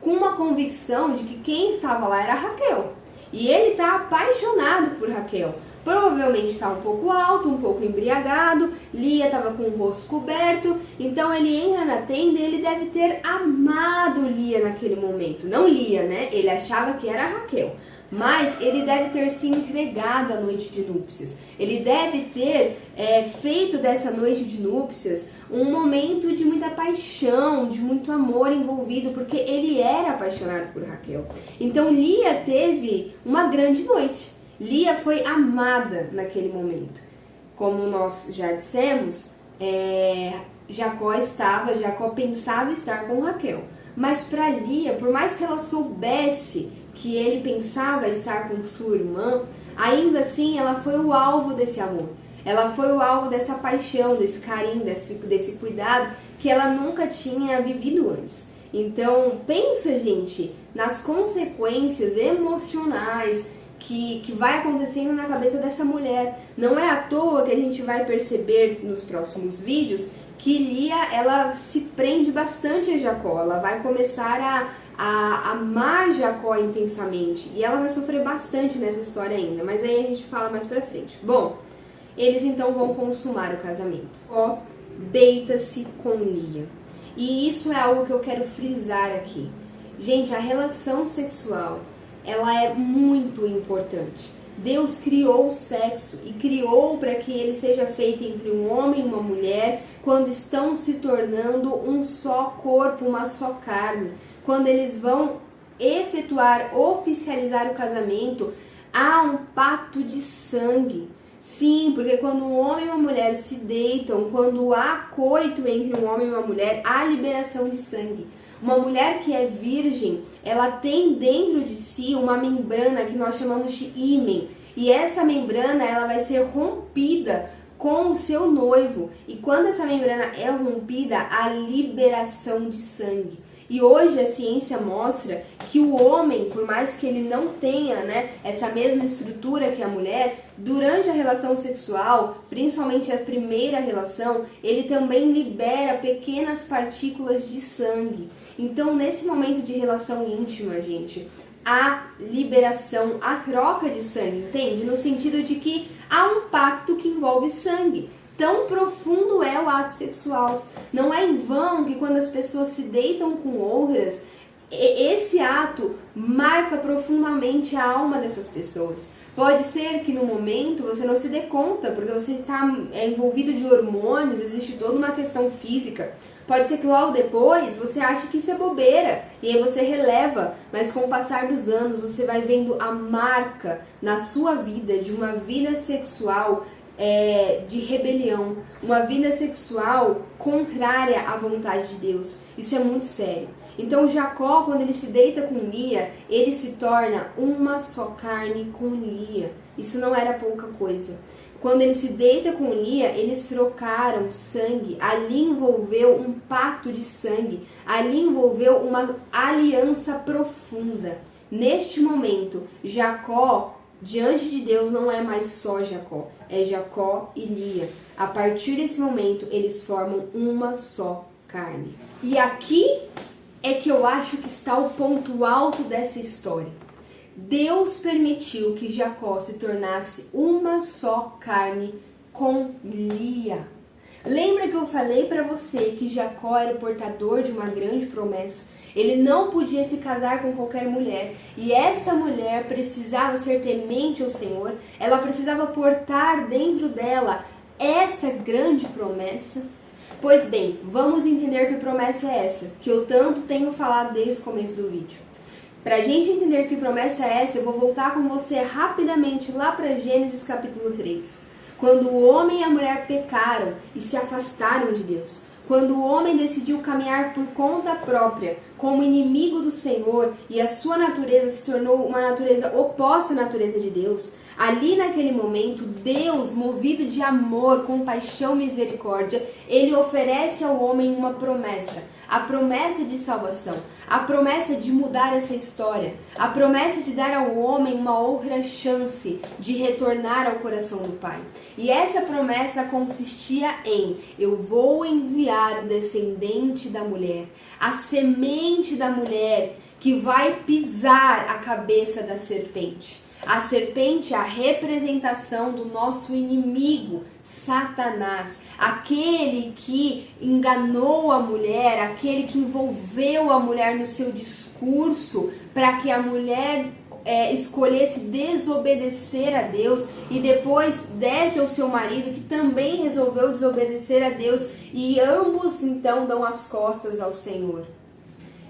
Speaker 1: com uma convicção de que quem estava lá era Raquel, e ele está apaixonado por Raquel. Provavelmente está um pouco alto, um pouco embriagado, Lia estava com o rosto coberto, então ele entra na tenda e ele deve ter amado Lia naquele momento. Não Lia, né? Ele achava que era Raquel, mas ele deve ter se entregado à noite de núpcias. Ele deve ter feito dessa noite de núpcias um momento de muita paixão, de muito amor envolvido, porque ele era apaixonado por Raquel. Então Lia teve uma grande noite. Lia foi amada naquele momento. Como nós já dissemos, Jacó pensava estar com Raquel. Mas para Lia, por mais que ela soubesse que ele pensava estar com sua irmã, ainda assim ela foi o alvo desse amor. Ela foi o alvo dessa paixão, desse carinho, desse cuidado que ela nunca tinha vivido antes. Então, pensa, gente, nas consequências emocionais que vai acontecendo na cabeça dessa mulher. Não é à toa que a gente vai perceber nos próximos vídeos que Lia, ela se prende bastante a Jacó. Ela vai começar a amar Jacó intensamente. E ela vai sofrer bastante nessa história ainda, mas aí a gente fala mais pra frente. Bom, eles então vão consumar o casamento. Jacó deita-se com Lia. E isso é algo que eu quero frisar aqui. Gente, a relação sexual, ela é muito importante. Deus criou o sexo e criou para que ele seja feito entre um homem e uma mulher quando estão se tornando um só corpo, uma só carne. Quando eles vão oficializar o casamento, há um pacto de sangue. Sim, porque quando um homem e uma mulher se deitam, quando há coito entre um homem e uma mulher, há liberação de sangue. Uma mulher que é virgem, ela tem dentro de si uma membrana que nós chamamos de ímen. E essa membrana, ela vai ser rompida com o seu noivo. E quando essa membrana é rompida, há liberação de sangue. E hoje a ciência mostra que o homem, por mais que ele não tenha, essa mesma estrutura que a mulher, durante a relação sexual, principalmente a primeira relação, ele também libera pequenas partículas de sangue. Então, nesse momento de relação íntima, gente, há liberação, há troca de sangue, entende? No sentido de que há um pacto que envolve sangue. Tão profundo é o ato sexual. Não é em vão que quando as pessoas se deitam com outras, esse ato marca profundamente a alma dessas pessoas. Pode ser que no momento você não se dê conta, porque você está envolvido de hormônios, existe toda uma questão física. Pode ser que logo depois você ache que isso é bobeira, e aí você releva, mas com o passar dos anos você vai vendo a marca na sua vida de uma vida sexual de rebelião, uma vida sexual contrária à vontade de Deus. Isso é muito sério. Então Jacó, quando ele se deita com Lia, ele se torna uma só carne com Lia. Isso não era pouca coisa. Quando ele se deita com Lia, eles trocaram sangue. Ali envolveu um pacto de sangue. Ali envolveu uma aliança profunda. Neste momento, Jacó, diante de Deus, não é mais só Jacó. É Jacó e Lia. A partir desse momento, eles formam uma só carne. E aqui é que eu acho que está o ponto alto dessa história. Deus permitiu que Jacó se tornasse uma só carne com Lia. Lembra que eu falei para você que Jacó era portador de uma grande promessa? Ele não podia se casar com qualquer mulher. E essa mulher precisava ser temente ao Senhor. Ela precisava portar dentro dela essa grande promessa. Pois bem, vamos entender que promessa é essa, que eu tanto tenho falado desde o começo do vídeo. Para a gente entender que promessa é essa, eu vou voltar com você rapidamente lá para Gênesis capítulo 3. Quando o homem e a mulher pecaram e se afastaram de Deus. Quando o homem decidiu caminhar por conta própria, como inimigo do Senhor, e a sua natureza se tornou uma natureza oposta à natureza de Deus, ali naquele momento, Deus, movido de amor, compaixão e misericórdia, ele oferece ao homem uma promessa. A promessa de salvação, a promessa de mudar essa história, a promessa de dar ao homem uma outra chance de retornar ao coração do Pai. E essa promessa consistia em: eu vou enviar o descendente da mulher, a semente da mulher que vai pisar a cabeça da serpente. A serpente é a representação do nosso inimigo, Satanás, aquele que enganou a mulher, aquele que envolveu a mulher no seu discurso para que a mulher escolhesse desobedecer a Deus e depois desse ao seu marido, que também resolveu desobedecer a Deus, e ambos então dão as costas ao Senhor.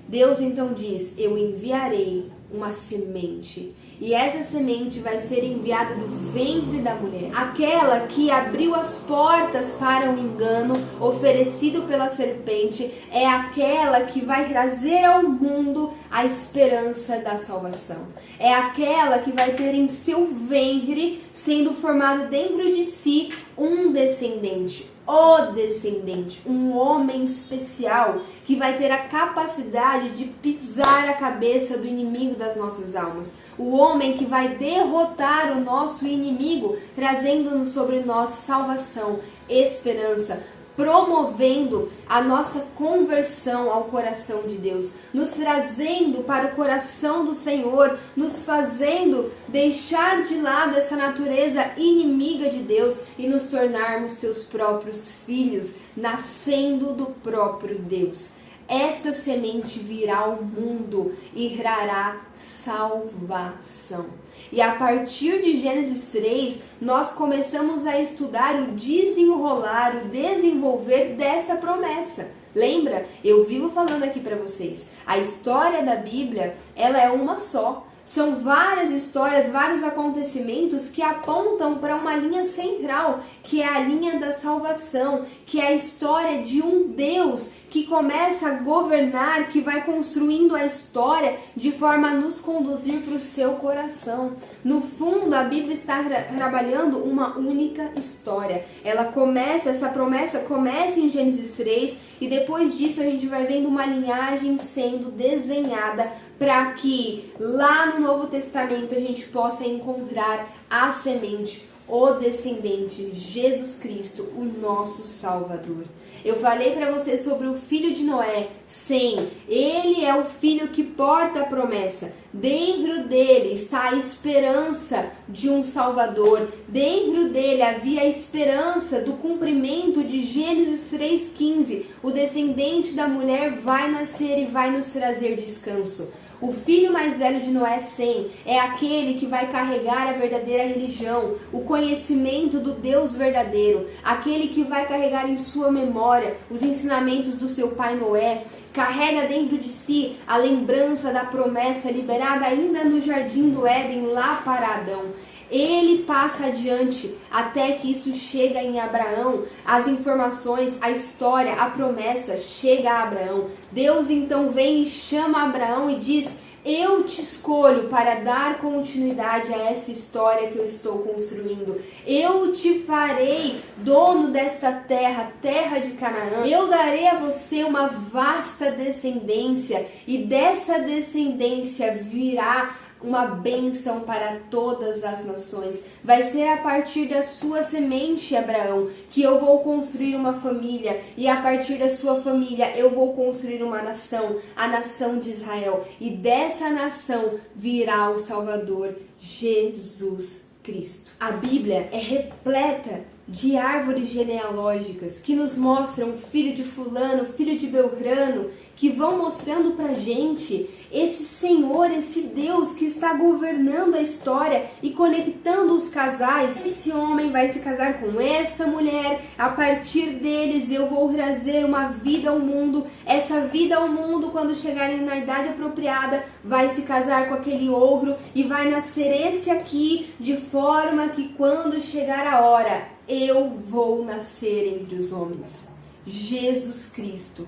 Speaker 1: Deus então diz: eu enviarei uma semente. E essa semente vai ser enviada do ventre da mulher. Aquela que abriu as portas para o engano oferecido pela serpente é aquela que vai trazer ao mundo a esperança da salvação. É aquela que vai ter em seu ventre, sendo formado dentro de si, um descendente. O descendente, um homem especial que vai ter a capacidade de pisar a cabeça do inimigo das nossas almas. O homem que vai derrotar o nosso inimigo, trazendo sobre nós salvação, esperança, promovendo a nossa conversão ao coração de Deus, nos trazendo para o coração do Senhor, nos fazendo deixar de lado essa natureza inimiga de Deus e nos tornarmos seus próprios filhos, nascendo do próprio Deus. Essa semente virá ao mundo e trará salvação. E a partir de Gênesis 3, nós começamos a estudar o desenrolar, o desenvolver dessa promessa. Lembra? Eu vivo falando aqui para vocês. A história da Bíblia, ela é uma só. São várias histórias, vários acontecimentos que apontam para uma linha central, que é a linha da salvação, que é a história de um Deus que começa a governar, que vai construindo a história de forma a nos conduzir para o seu coração. No fundo, a Bíblia está trabalhando uma única história. Essa promessa começa em Gênesis 3 e depois disso a gente vai vendo uma linhagem sendo desenhada para que lá no Novo Testamento a gente possa encontrar a semente, o descendente, Jesus Cristo, o nosso Salvador. Eu falei para você sobre o filho de Noé. Sim, ele é o filho que porta a promessa. Dentro dele está a esperança de um Salvador. Dentro dele havia a esperança do cumprimento de Gênesis 3,15. O descendente da mulher vai nascer e vai nos trazer descanso. O filho mais velho de Noé, Sem, é aquele que vai carregar a verdadeira religião, o conhecimento do Deus verdadeiro, aquele que vai carregar em sua memória os ensinamentos do seu pai Noé, carrega dentro de si a lembrança da promessa liberada ainda no jardim do Éden lá para Adão. Ele passa adiante até que isso chega em Abraão, as informações, a história, a promessa chega a Abraão. Deus então vem e chama Abraão e diz: Eu te escolho para dar continuidade a essa história que eu estou construindo. Eu te farei dono desta terra, terra de Canaã. Eu darei a você uma vasta descendência e dessa descendência virá uma bênção para todas as nações. Vai ser a partir da sua semente, Abraão, que eu vou construir uma família, e a partir da sua família eu vou construir uma nação, a nação de Israel, e dessa nação virá o Salvador, Jesus Cristo. A Bíblia é repleta de árvores genealógicas que nos mostram filho de fulano, filho de Beltrano, que vão mostrando pra gente esse Senhor, esse Deus que está governando a história e conectando os casais. Esse homem vai se casar com essa mulher, a partir deles eu vou trazer uma vida ao mundo. Essa vida ao mundo, quando chegarem na idade apropriada, vai se casar com aquele outro e vai nascer esse aqui, de forma que quando chegar a hora, eu vou nascer entre os homens. Jesus Cristo,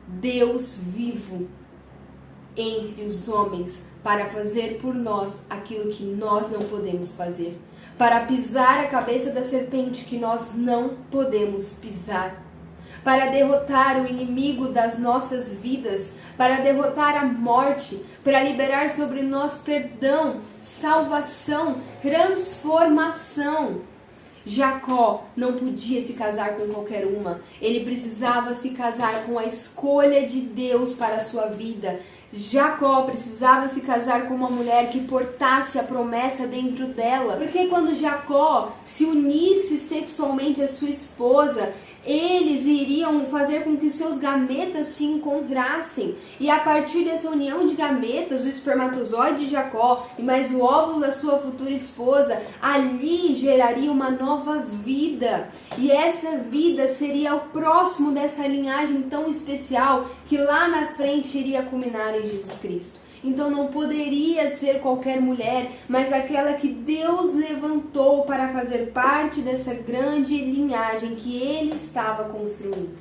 Speaker 1: Deus vivo entre os homens, para fazer por nós aquilo que nós não podemos fazer, para pisar a cabeça da serpente que nós não podemos pisar, para derrotar o inimigo das nossas vidas, para derrotar a morte, para liberar sobre nós perdão, salvação, transformação. Jacó não podia se casar com qualquer uma, ele precisava se casar com a escolha de Deus para a sua vida. Jacó precisava se casar com uma mulher que portasse a promessa dentro dela, porque quando Jacó se unisse sexualmente à sua esposa, eles iriam fazer com que seus gametas se encontrassem, e a partir dessa união de gametas, o espermatozoide de Jacó e mais o óvulo da sua futura esposa, ali geraria uma nova vida, e essa vida seria o próximo dessa linhagem tão especial que lá na frente iria culminar em Jesus Cristo. Então não poderia ser qualquer mulher, mas aquela que Deus levantou para fazer parte dessa grande linhagem que ele estava construindo.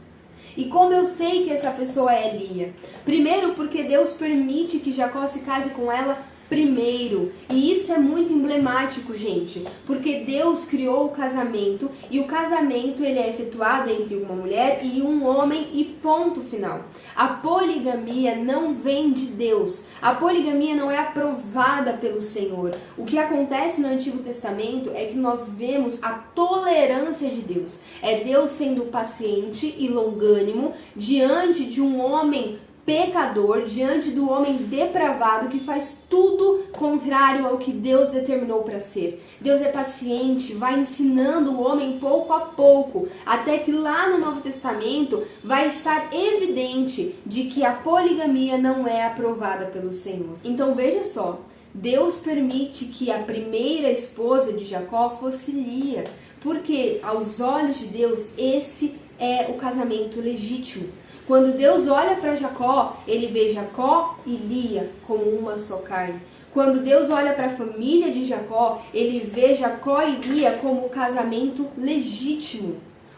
Speaker 1: E como eu sei que essa pessoa é Lia? Primeiro, porque Deus permite que Jacó se case com ela primeiro. E isso é muito emblemático, gente, porque Deus criou o casamento, e o casamento ele é efetuado entre uma mulher e um homem e ponto final. A poligamia não vem de Deus. A poligamia não é aprovada pelo Senhor. O que acontece no Antigo Testamento é que nós vemos a tolerância de Deus. É Deus sendo paciente e longânimo diante de um homem pecador, diante do homem depravado que faz tudo contrário ao que Deus determinou para ser. Deus é paciente, vai ensinando o homem pouco a pouco, até que lá no Novo Testamento vai estar evidente de que a poligamia não é aprovada pelo Senhor. Então veja só, Deus permite que a primeira esposa de Jacó fosse Lia, porque aos olhos de Deus esse é o casamento legítimo. Quando Deus olha para Jacó, ele vê Jacó e Lia como uma só carne. Quando Deus olha para a família de Jacó, ele vê Jacó e Lia como o casamento legítimo,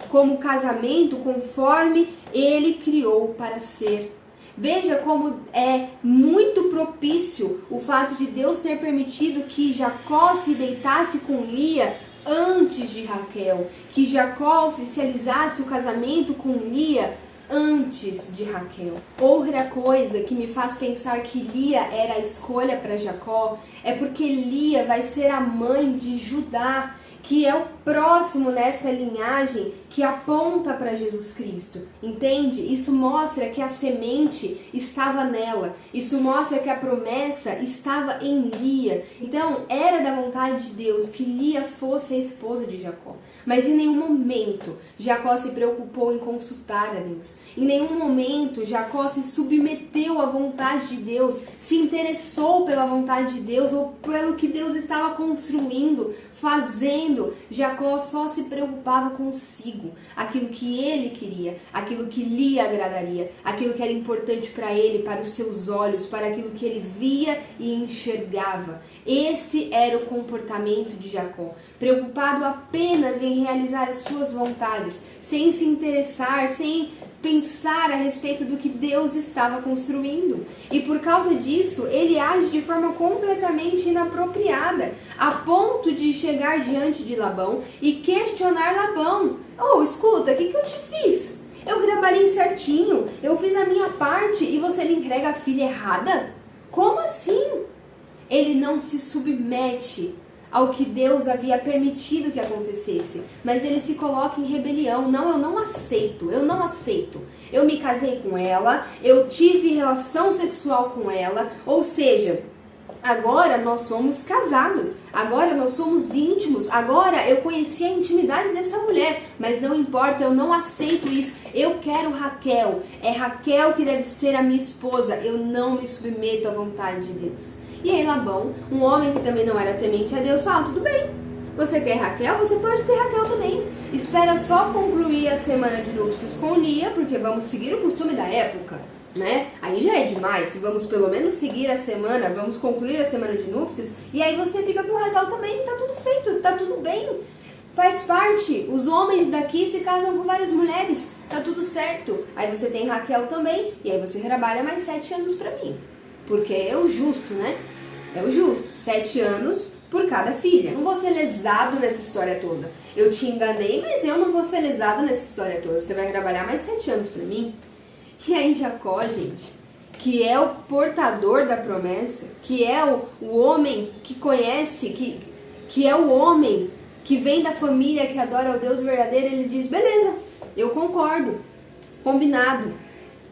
Speaker 1: como o casamento conforme ele criou para ser. Veja como é muito propício o fato de Deus ter permitido que Jacó se deitasse com Lia antes de Raquel, que Jacó oficializasse o casamento com Lia antes de Raquel. Outra coisa que me faz pensar que Lia era a escolha para Jacó é porque Lia vai ser a mãe de Judá, que é o próximo nessa linhagem que aponta para Jesus Cristo, entende? Isso mostra que a semente estava nela, isso mostra que a promessa estava em Lia. Então era da vontade de Deus que Lia fosse a esposa de Jacó, mas em nenhum momento Jacó se preocupou em consultar a Deus, em nenhum momento Jacó se submeteu à vontade de Deus, se interessou pela vontade de Deus ou pelo que Deus estava construindo, fazendo. Jacó só se preocupava consigo, aquilo que ele queria, aquilo que lhe agradaria, aquilo que era importante para ele, para os seus olhos, para aquilo que ele via e enxergava. Esse era o comportamento de Jacó, preocupado apenas em realizar as suas vontades, sem se interessar, sem pensar a respeito do que Deus estava construindo. E por causa disso, ele age de forma completamente inapropriada, a ponto de chegar diante de Labão e questionar Labão. Oh, escuta, o que eu te fiz? Eu trabalhei certinho, eu fiz a minha parte e você me entrega a filha errada? Como assim? Ele não se submete ao que Deus havia permitido que acontecesse, mas ele se coloca em rebelião. Não, eu não aceito. Eu me casei com ela, eu tive relação sexual com ela, ou seja, agora nós somos casados, agora nós somos íntimos, agora eu conheci a intimidade dessa mulher, mas não importa, eu não aceito isso, eu quero Raquel, é Raquel que deve ser a minha esposa, eu não me submeto à vontade de Deus. E aí Labão, um homem que também não era temente a Deus, fala, tudo bem, você quer Raquel? Você pode ter Raquel também. Espera só concluir a semana de núpcias com Lia, porque vamos seguir o costume da época, né? Aí já é demais, vamos pelo menos seguir a semana, vamos concluir a semana de núpcias, e aí você fica com Raquel também, tá tudo feito, tá tudo bem. Faz parte, os homens daqui se casam com várias mulheres, tá tudo certo. Aí você tem Raquel também, e aí você trabalha mais 7 anos pra mim. Porque é o justo, né? É o justo. 7 anos por cada filha. Não vou ser lesado nessa história toda. Eu te enganei, mas eu não vou ser lesado nessa história toda. Você vai trabalhar mais 7 anos pra mim. E aí Jacó, gente, que é o portador da promessa, que é o homem que conhece, que é o homem que vem da família que adora o Deus verdadeiro, ele diz, beleza, eu concordo, combinado,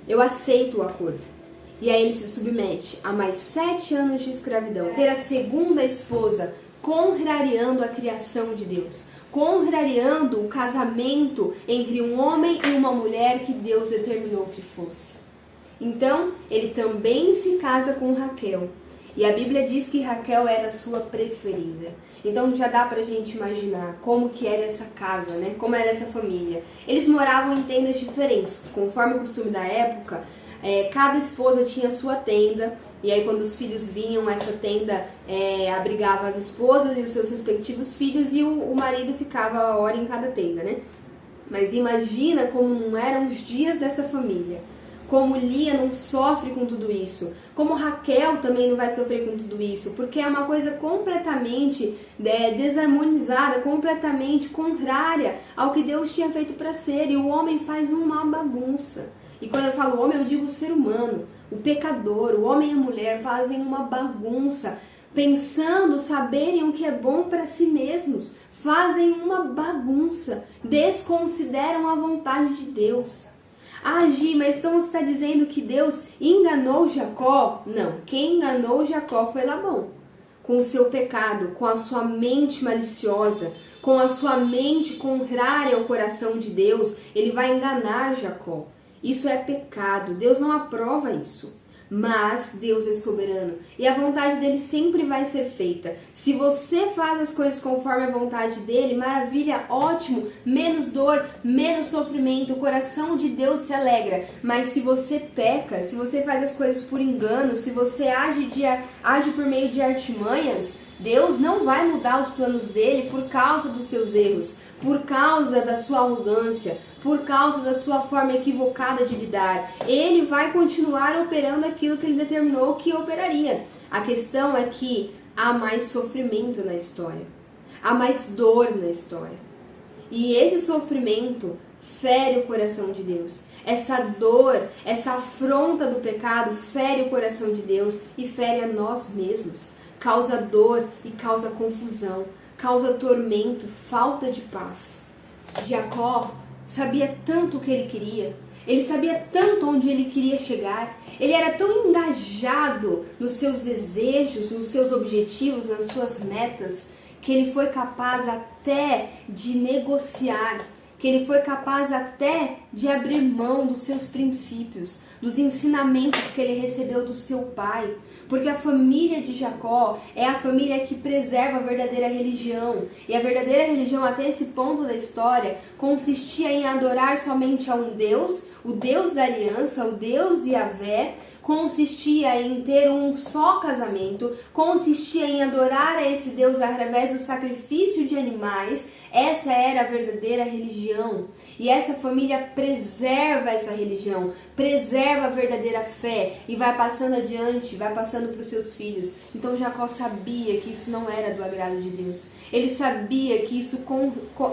Speaker 1: eu aceito o acordo. E aí ele se submete a mais 7 anos de escravidão, ter a segunda esposa, contrariando a criação de Deus, contrariando o casamento entre um homem e uma mulher que Deus determinou que fosse. Então, ele também se casa com Raquel. E a Bíblia diz que Raquel era a sua preferida. Então já dá pra gente imaginar como que era essa casa, né? Como era essa família. Eles moravam em tendas diferentes, conforme o costume da época. Cada esposa tinha sua tenda, e aí quando os filhos vinham, essa tenda abrigava as esposas e os seus respectivos filhos, e o marido ficava a hora em cada tenda, né? Mas imagina como não eram os dias dessa família, como Lia não sofre com tudo isso, como Raquel também não vai sofrer com tudo isso, porque é uma coisa completamente desarmonizada, completamente contrária ao que Deus tinha feito para ser, e o homem faz uma bagunça. E quando eu falo homem, eu digo o ser humano, o pecador, o homem e a mulher fazem uma bagunça, pensando, saberem o que é bom para si mesmos, fazem uma bagunça, desconsideram a vontade de Deus. Ah, Gi, mas então você está dizendo que Deus enganou Jacó? Não, quem enganou Jacó foi Labão, com o seu pecado, com a sua mente maliciosa, com a sua mente contrária ao coração de Deus, ele vai enganar Jacó. Isso é pecado, Deus não aprova isso, mas Deus é soberano e a vontade dele sempre vai ser feita. Se você faz as coisas conforme a vontade dele, maravilha, ótimo, menos dor, menos sofrimento, o coração de Deus se alegra. Mas se você peca, se você faz as coisas por engano, se você age por meio de artimanhas, Deus não vai mudar os planos dele por causa dos seus erros, por causa da sua arrogância, por causa da sua forma equivocada de lidar. Ele vai continuar operando aquilo que ele determinou que operaria. A questão é que há mais sofrimento na história, há mais dor na história. E esse sofrimento fere o coração de Deus. Essa dor, essa afronta do pecado fere o coração de Deus e fere a nós mesmos. Causa dor e causa confusão, causa tormento, falta de paz. Jacó sabia tanto o que ele queria, ele sabia tanto onde ele queria chegar, ele era tão engajado nos seus desejos, nos seus objetivos, nas suas metas, que ele foi capaz até de negociar, que ele foi capaz até de abrir mão dos seus princípios, dos ensinamentos que ele recebeu do seu pai, porque a família de Jacó é a família que preserva a verdadeira religião, e a verdadeira religião até esse ponto da história consistia em adorar somente a um Deus, o Deus da aliança, o Deus Yahvé, consistia em ter um só casamento, consistia em adorar a esse Deus através do sacrifício de animais. Essa era a verdadeira religião. E essa família preserva essa religião, preserva a verdadeira fé e vai passando adiante, vai passando para os seus filhos. Então Jacó sabia que isso não era do agrado de Deus. Ele sabia que isso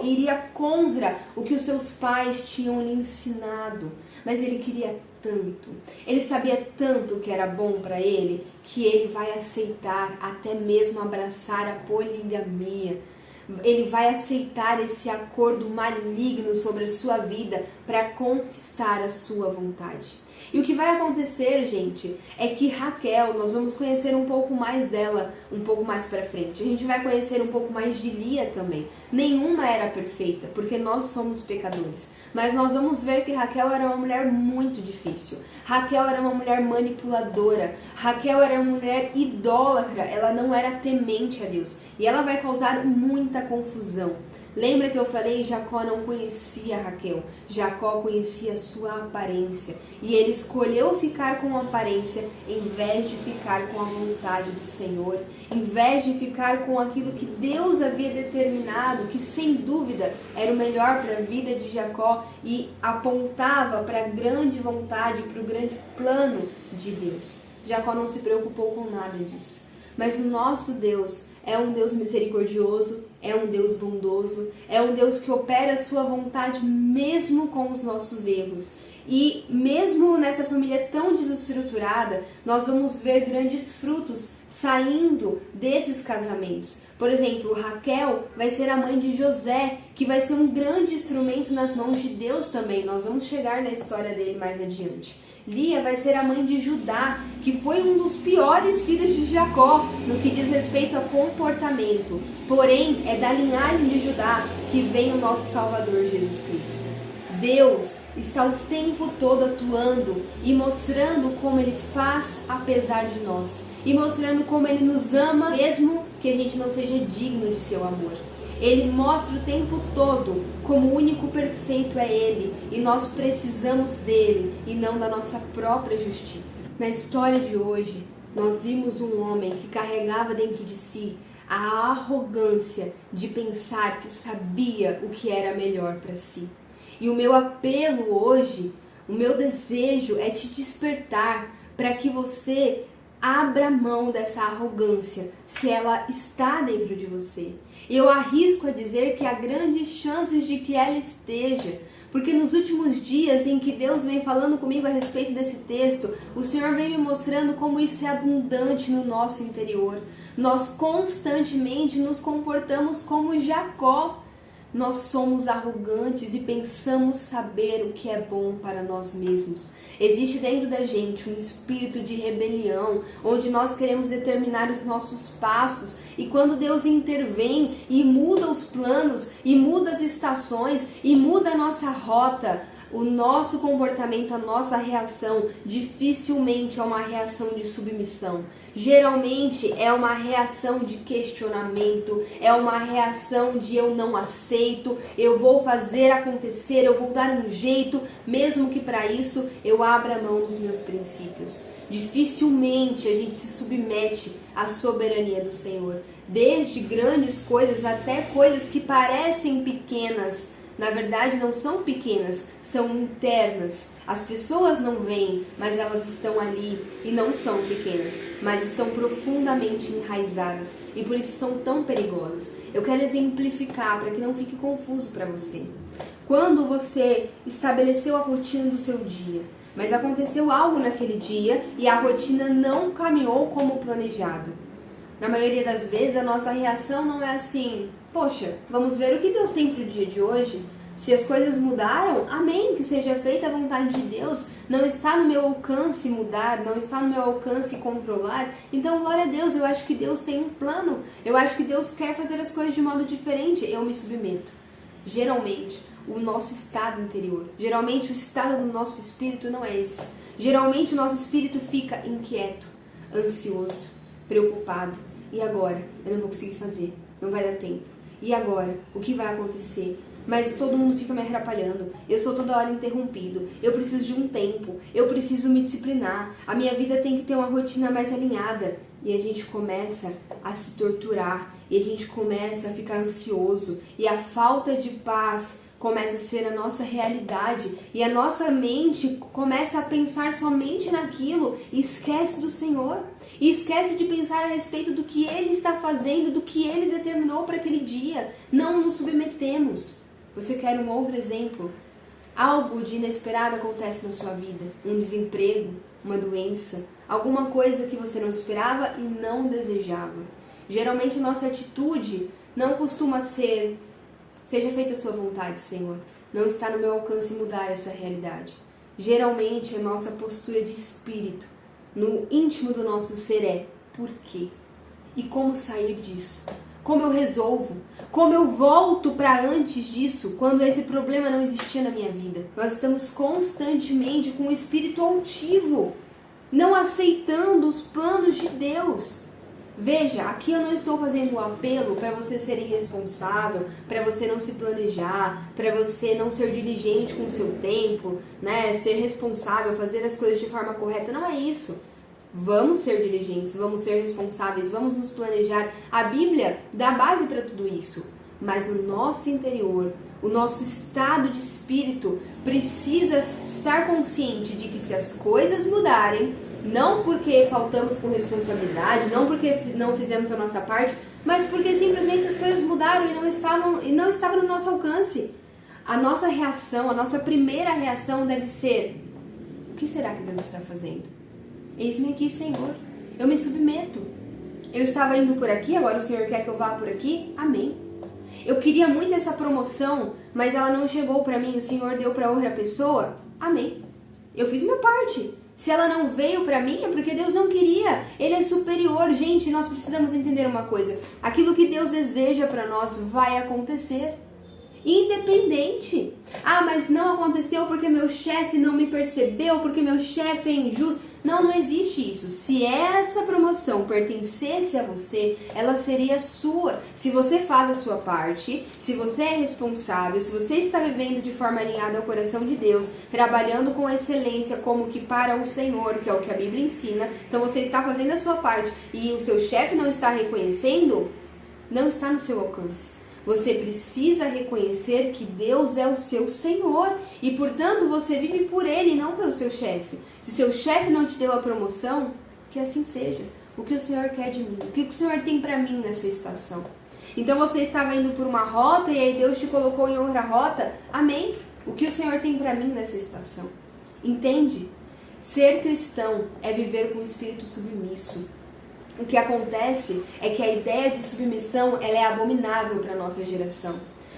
Speaker 1: iria contra o que os seus pais tinham lhe ensinado. Mas ele queria tanto, ele sabia tanto que era bom para ele, que ele vai aceitar, até mesmo abraçar a poligamia. Ele vai aceitar esse acordo maligno sobre a sua vida para conquistar a sua vontade. E o que vai acontecer, gente, é que Raquel, nós vamos conhecer um pouco mais dela um pouco mais para frente. A gente vai conhecer um pouco mais de Lia também. Nenhuma era perfeita, porque nós somos pecadores. Mas nós vamos ver que Raquel era uma mulher muito difícil. Raquel era uma mulher manipuladora. Raquel era uma mulher idólatra. Ela não era temente a Deus. E ela vai causar muita confusão. Lembra que eu falei, Jacó não conhecia Raquel, Jacó conhecia a sua aparência, e ele escolheu ficar com a aparência em vez de ficar com a vontade do Senhor, em vez de ficar com aquilo que Deus havia determinado, que sem dúvida era o melhor para a vida de Jacó e apontava para a grande vontade, para o grande plano de Deus. Jacó não se preocupou com nada disso. Mas o nosso Deus é um Deus misericordioso, é um Deus bondoso, é um Deus que opera a sua vontade mesmo com os nossos erros. E mesmo nessa família tão desestruturada, nós vamos ver grandes frutos saindo desses casamentos. Por exemplo, Raquel vai ser a mãe de José, que vai ser um grande instrumento nas mãos de Deus também. Nós vamos chegar na história dele mais adiante. Lia vai ser a mãe de Judá, que foi um dos piores filhos de Jacó no que diz respeito a comportamento. Porém, é da linhagem de Judá que vem o nosso Salvador Jesus Cristo. Deus está o tempo todo atuando e mostrando como Ele faz apesar de nós. E mostrando como Ele nos ama, mesmo que a gente não seja digno de seu amor. Ele mostra o tempo todo como o único perfeito é Ele e nós precisamos dele e não da nossa própria justiça. Na história de hoje, nós vimos um homem que carregava dentro de si a arrogância de pensar que sabia o que era melhor para si. E o meu apelo hoje, o meu desejo é te despertar para que você abra mão dessa arrogância, se ela está dentro de você. Eu arrisco a dizer que há grandes chances de que ela esteja, porque nos últimos dias em que Deus vem falando comigo a respeito desse texto, o Senhor vem me mostrando como isso é abundante no nosso interior. Nós constantemente nos comportamos como Jacó. Nós somos arrogantes e pensamos saber o que é bom para nós mesmos. Existe dentro da gente um espírito de rebelião, onde nós queremos determinar os nossos passos, e quando Deus intervém e muda os planos, e muda as estações, e muda a nossa rota, o nosso comportamento, a nossa reação, dificilmente é uma reação de submissão. Geralmente é uma reação de questionamento, é uma reação de eu não aceito, eu vou fazer acontecer, eu vou dar um jeito, mesmo que para isso eu abra mão dos meus princípios. Dificilmente a gente se submete à soberania do Senhor, desde grandes coisas até coisas que parecem pequenas. Na verdade não são pequenas, são internas. As pessoas não veem, mas elas estão ali e não são pequenas, mas estão profundamente enraizadas e por isso são tão perigosas. Eu quero exemplificar para que não fique confuso para você. Quando você estabeleceu a rotina do seu dia, mas aconteceu algo naquele dia e a rotina não caminhou como planejado. Na maioria das vezes a nossa reação não é assim: poxa, vamos ver o que Deus tem para o dia de hoje? Se as coisas mudaram, amém, que seja feita a vontade de Deus. Não está no meu alcance mudar, não está no meu alcance controlar. Então, glória a Deus, eu acho que Deus tem um plano. Eu acho que Deus quer fazer as coisas de modo diferente. Eu me submeto. Geralmente, o nosso estado interior, geralmente o estado do nosso espírito não é esse. Geralmente o nosso espírito fica inquieto, ansioso, preocupado. E agora? Eu não vou conseguir fazer, não vai dar tempo. E agora? O que vai acontecer? mas todo mundo fica me atrapalhando, eu sou toda hora interrompido, eu preciso de um tempo, eu preciso me disciplinar, a minha vida tem que ter uma rotina mais alinhada. E a gente começa a se torturar, e a gente começa a ficar ansioso, e a falta de paz começa a ser a nossa realidade, e a nossa mente começa a pensar somente naquilo, e esquece do Senhor, e esquece de pensar a respeito do que Ele está fazendo, do que Ele determinou para aquele dia. Não nos submetemos. Você quer um outro exemplo? Algo de inesperado acontece na sua vida, um desemprego, uma doença, alguma coisa que você não esperava e não desejava. Geralmente nossa atitude não costuma ser: seja feita a sua vontade, Senhor. Não está no meu alcance mudar essa realidade. Geralmente a nossa postura de espírito, no íntimo do nosso ser é: por quê? E como sair disso? Como eu resolvo? Como eu volto para antes disso, quando esse problema não existia na minha vida? Nós estamos constantemente com o espírito altivo, não aceitando os planos de Deus. Veja, aqui eu não estou fazendo um apelo para você ser irresponsável, para você não se planejar, para você não ser diligente com o seu tempo, né? Ser responsável, fazer as coisas de forma correta. Não é isso. Vamos ser diligentes, vamos ser responsáveis, vamos nos planejar. A Bíblia dá base para tudo isso. Mas o nosso interior, o nosso estado de espírito precisa estar consciente de que se as coisas mudarem, não porque faltamos com responsabilidade, não porque não fizemos a nossa parte, mas porque simplesmente as coisas mudaram e não estavam no nosso alcance. A nossa reação, a nossa primeira reação deve ser: o que será que Deus está fazendo? Eis-me aqui, Senhor. Eu me submeto. Eu estava indo por aqui, agora o Senhor quer que eu vá por aqui? Amém. Eu queria muito essa promoção, mas ela não chegou para mim, o Senhor deu para outra pessoa? Amém. Eu fiz minha parte. Se ela não veio para mim, é porque Deus não queria. Ele é superior. Gente, nós precisamos entender uma coisa. Aquilo que Deus deseja para nós vai acontecer. Independente. Ah, mas não aconteceu porque meu chefe não me percebeu, porque meu chefe é injusto. Não existe isso. Se essa promoção pertencesse a você, ela seria sua. Se você faz a sua parte, se você é responsável, se você está vivendo de forma alinhada ao coração de Deus, trabalhando com excelência como que para o Senhor, que é o que a Bíblia ensina, então você está fazendo a sua parte e o seu chefe não está reconhecendo, não está no seu alcance. Você precisa reconhecer que Deus é o seu Senhor e, portanto, você vive por Ele e não pelo seu chefe. Se o seu chefe não te deu a promoção, que assim seja. O que o Senhor quer de mim? O que o Senhor tem para mim nessa estação? Então você estava indo por uma rota e aí Deus te colocou em outra rota? Amém? O que o Senhor tem para mim nessa estação? Entende? Ser cristão é viver com o espírito submisso. O que acontece é que a ideia de submissão ela é abominável para a nossa geração.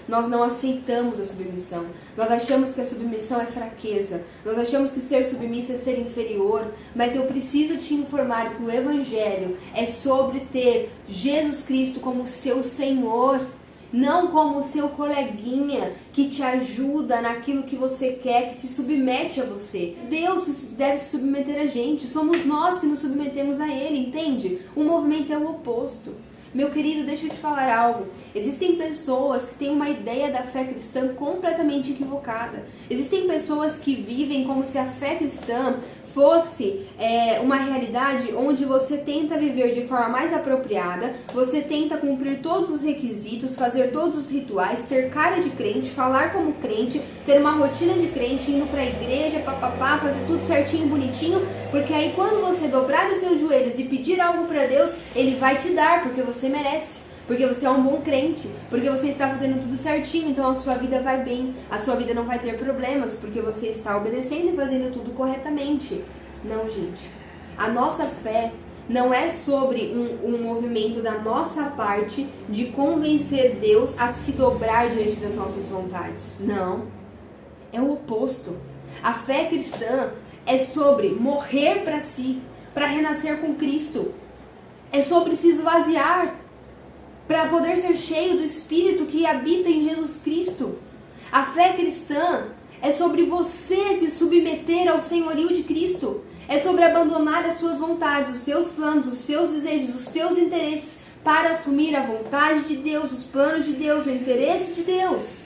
Speaker 1: Nós não aceitamos a submissão. Nós achamos que a submissão é fraqueza. Nós achamos que ser submisso é ser inferior. Mas eu preciso te informar que o Evangelho é sobre ter Jesus Cristo como seu Senhor, não como seu coleguinha que te ajuda naquilo que você quer, que se submete a você. Deus que deve se submeter a gente, somos nós que nos submetemos a Ele, entende? O movimento é o oposto. Meu querido, deixa eu te falar algo. Existem pessoas que têm uma ideia da fé cristã completamente equivocada. Existem pessoas que vivem como se a fé cristã fosse uma realidade onde você tenta viver de forma mais apropriada, você tenta cumprir todos os requisitos, fazer todos os rituais, ter cara de crente, falar como crente, ter uma rotina de crente, indo pra igreja, papapá, fazer tudo certinho, bonitinho, porque aí quando você dobrar os seus joelhos e pedir algo pra Deus, Ele vai te dar, porque você merece. Porque você é um bom crente, porque você está fazendo tudo certinho, então a sua vida vai bem, a sua vida não vai ter problemas, porque você está obedecendo e fazendo tudo corretamente. Não, gente. A nossa fé não é sobre um movimento da nossa parte de convencer Deus a se dobrar diante das nossas vontades. Não. É o oposto. A fé cristã é sobre morrer para si, para renascer com Cristo. É sobre se esvaziar para poder ser cheio do Espírito que habita em Jesus Cristo. A fé cristã é sobre você se submeter ao senhorio de Cristo. É sobre abandonar as suas vontades, os seus planos, os seus desejos, os seus interesses para assumir a vontade de Deus, os planos de Deus, o interesse de Deus.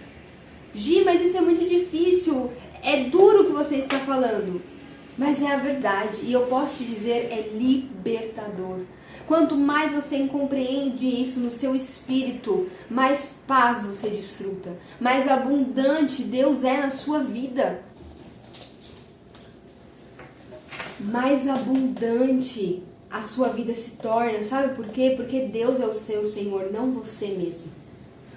Speaker 1: Gi, mas isso é muito difícil, é duro o que você está falando. Mas é a verdade, e eu posso te dizer, é libertador. Quanto mais você compreende isso no seu espírito, mais paz você desfruta, mais abundante Deus é na sua vida. Mais abundante a sua vida se torna, sabe por quê? Porque Deus é o seu Senhor, não você mesmo.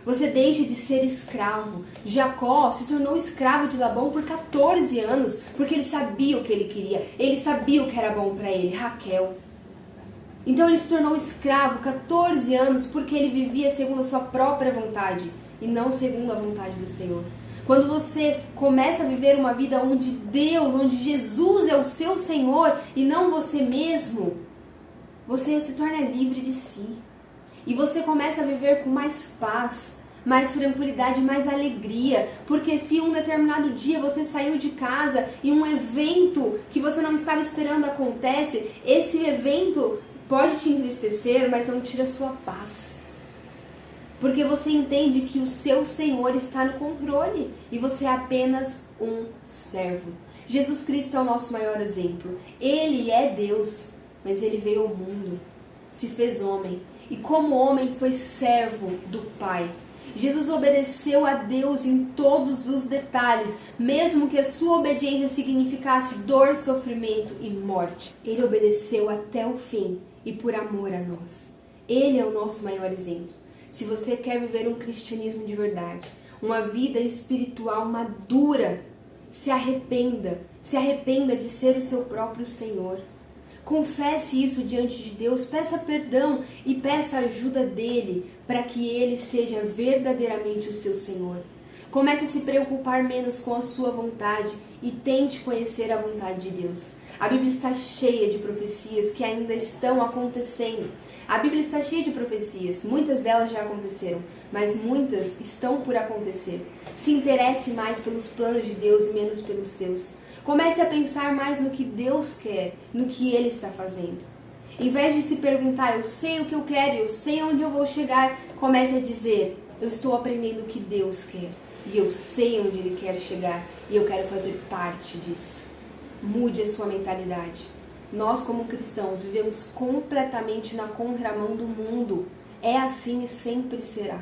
Speaker 1: Você deixa de ser escravo. Jacó se tornou escravo de Labão por 14 anos, porque ele sabia o que ele queria, ele sabia o que era bom para ele, Raquel. Então ele se tornou escravo 14 anos porque ele vivia segundo a sua própria vontade e não segundo a vontade do Senhor. Quando você começa a viver uma vida onde Deus, onde Jesus é o seu Senhor e não você mesmo, você se torna livre de si. E você começa a viver com mais paz, mais tranquilidade, mais alegria. Porque se um determinado dia você saiu de casa e um evento que você não estava esperando acontece, esse evento pode te entristecer, mas não tira a sua paz. Porque você entende que o seu Senhor está no controle e você é apenas um servo. Jesus Cristo é o nosso maior exemplo. Ele é Deus, mas ele veio ao mundo, se fez homem. E como homem foi servo do Pai. Jesus obedeceu a Deus em todos os detalhes, mesmo que a sua obediência significasse dor, sofrimento e morte. Ele obedeceu até o fim e por amor a nós. Ele é o nosso maior exemplo. Se você quer viver um cristianismo de verdade, uma vida espiritual madura, se arrependa de ser o seu próprio Senhor. Confesse isso diante de Deus, peça perdão e peça a ajuda dele para que ele seja verdadeiramente o seu Senhor. Comece a se preocupar menos com a sua vontade e tente conhecer a vontade de Deus. A Bíblia está cheia de profecias que ainda estão acontecendo. A Bíblia está cheia de profecias, muitas delas já aconteceram, mas muitas estão por acontecer. Se interesse mais pelos planos de Deus e menos pelos seus. Comece a pensar mais no que Deus quer, no que Ele está fazendo. Em vez de se perguntar, eu sei o que eu quero, eu sei onde eu vou chegar, comece a dizer, eu estou aprendendo o que Deus quer. E eu sei onde Ele quer chegar e eu quero fazer parte disso. Mude a sua mentalidade. Nós, como cristãos, vivemos completamente na contramão do mundo. É assim e sempre será.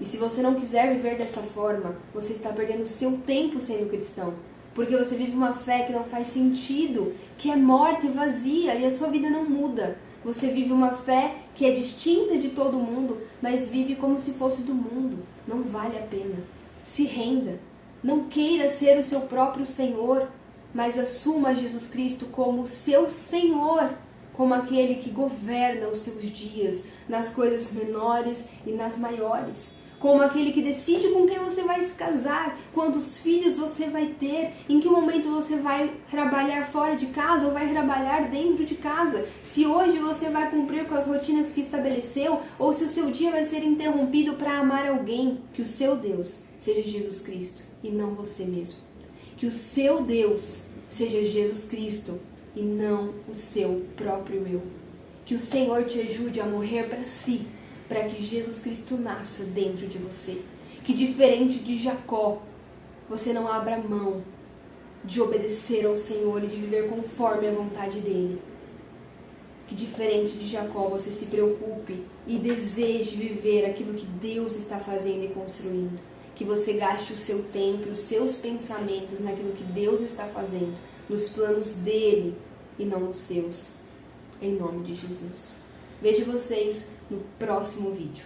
Speaker 1: E se você não quiser viver dessa forma, você está perdendo o seu tempo sendo cristão. Porque você vive uma fé que não faz sentido, que é morta e vazia e a sua vida não muda. Você vive uma fé que é distinta de todo mundo, mas vive como se fosse do mundo. Não vale a pena. Se renda. Não queira ser o seu próprio Senhor, mas assuma Jesus Cristo como seu Senhor, como aquele que governa os seus dias nas coisas menores e nas maiores. Como aquele que decide com quem você vai se casar, quantos filhos você vai ter, em que momento você vai trabalhar fora de casa ou vai trabalhar dentro de casa, se hoje você vai cumprir com as rotinas que estabeleceu ou se o seu dia vai ser interrompido para amar alguém. Que o seu Deus seja Jesus Cristo e não você mesmo. Que o seu Deus seja Jesus Cristo e não o seu próprio eu. Que o Senhor te ajude a morrer para si, para que Jesus Cristo nasça dentro de você. Que diferente de Jacó, você não abra mão de obedecer ao Senhor e de viver conforme a vontade dEle. Que diferente de Jacó, você se preocupe e deseje viver aquilo que Deus está fazendo e construindo. Que você gaste o seu tempo e os seus pensamentos naquilo que Deus está fazendo, nos planos dEle e não os seus. Em nome de Jesus. Vejo vocês no próximo vídeo.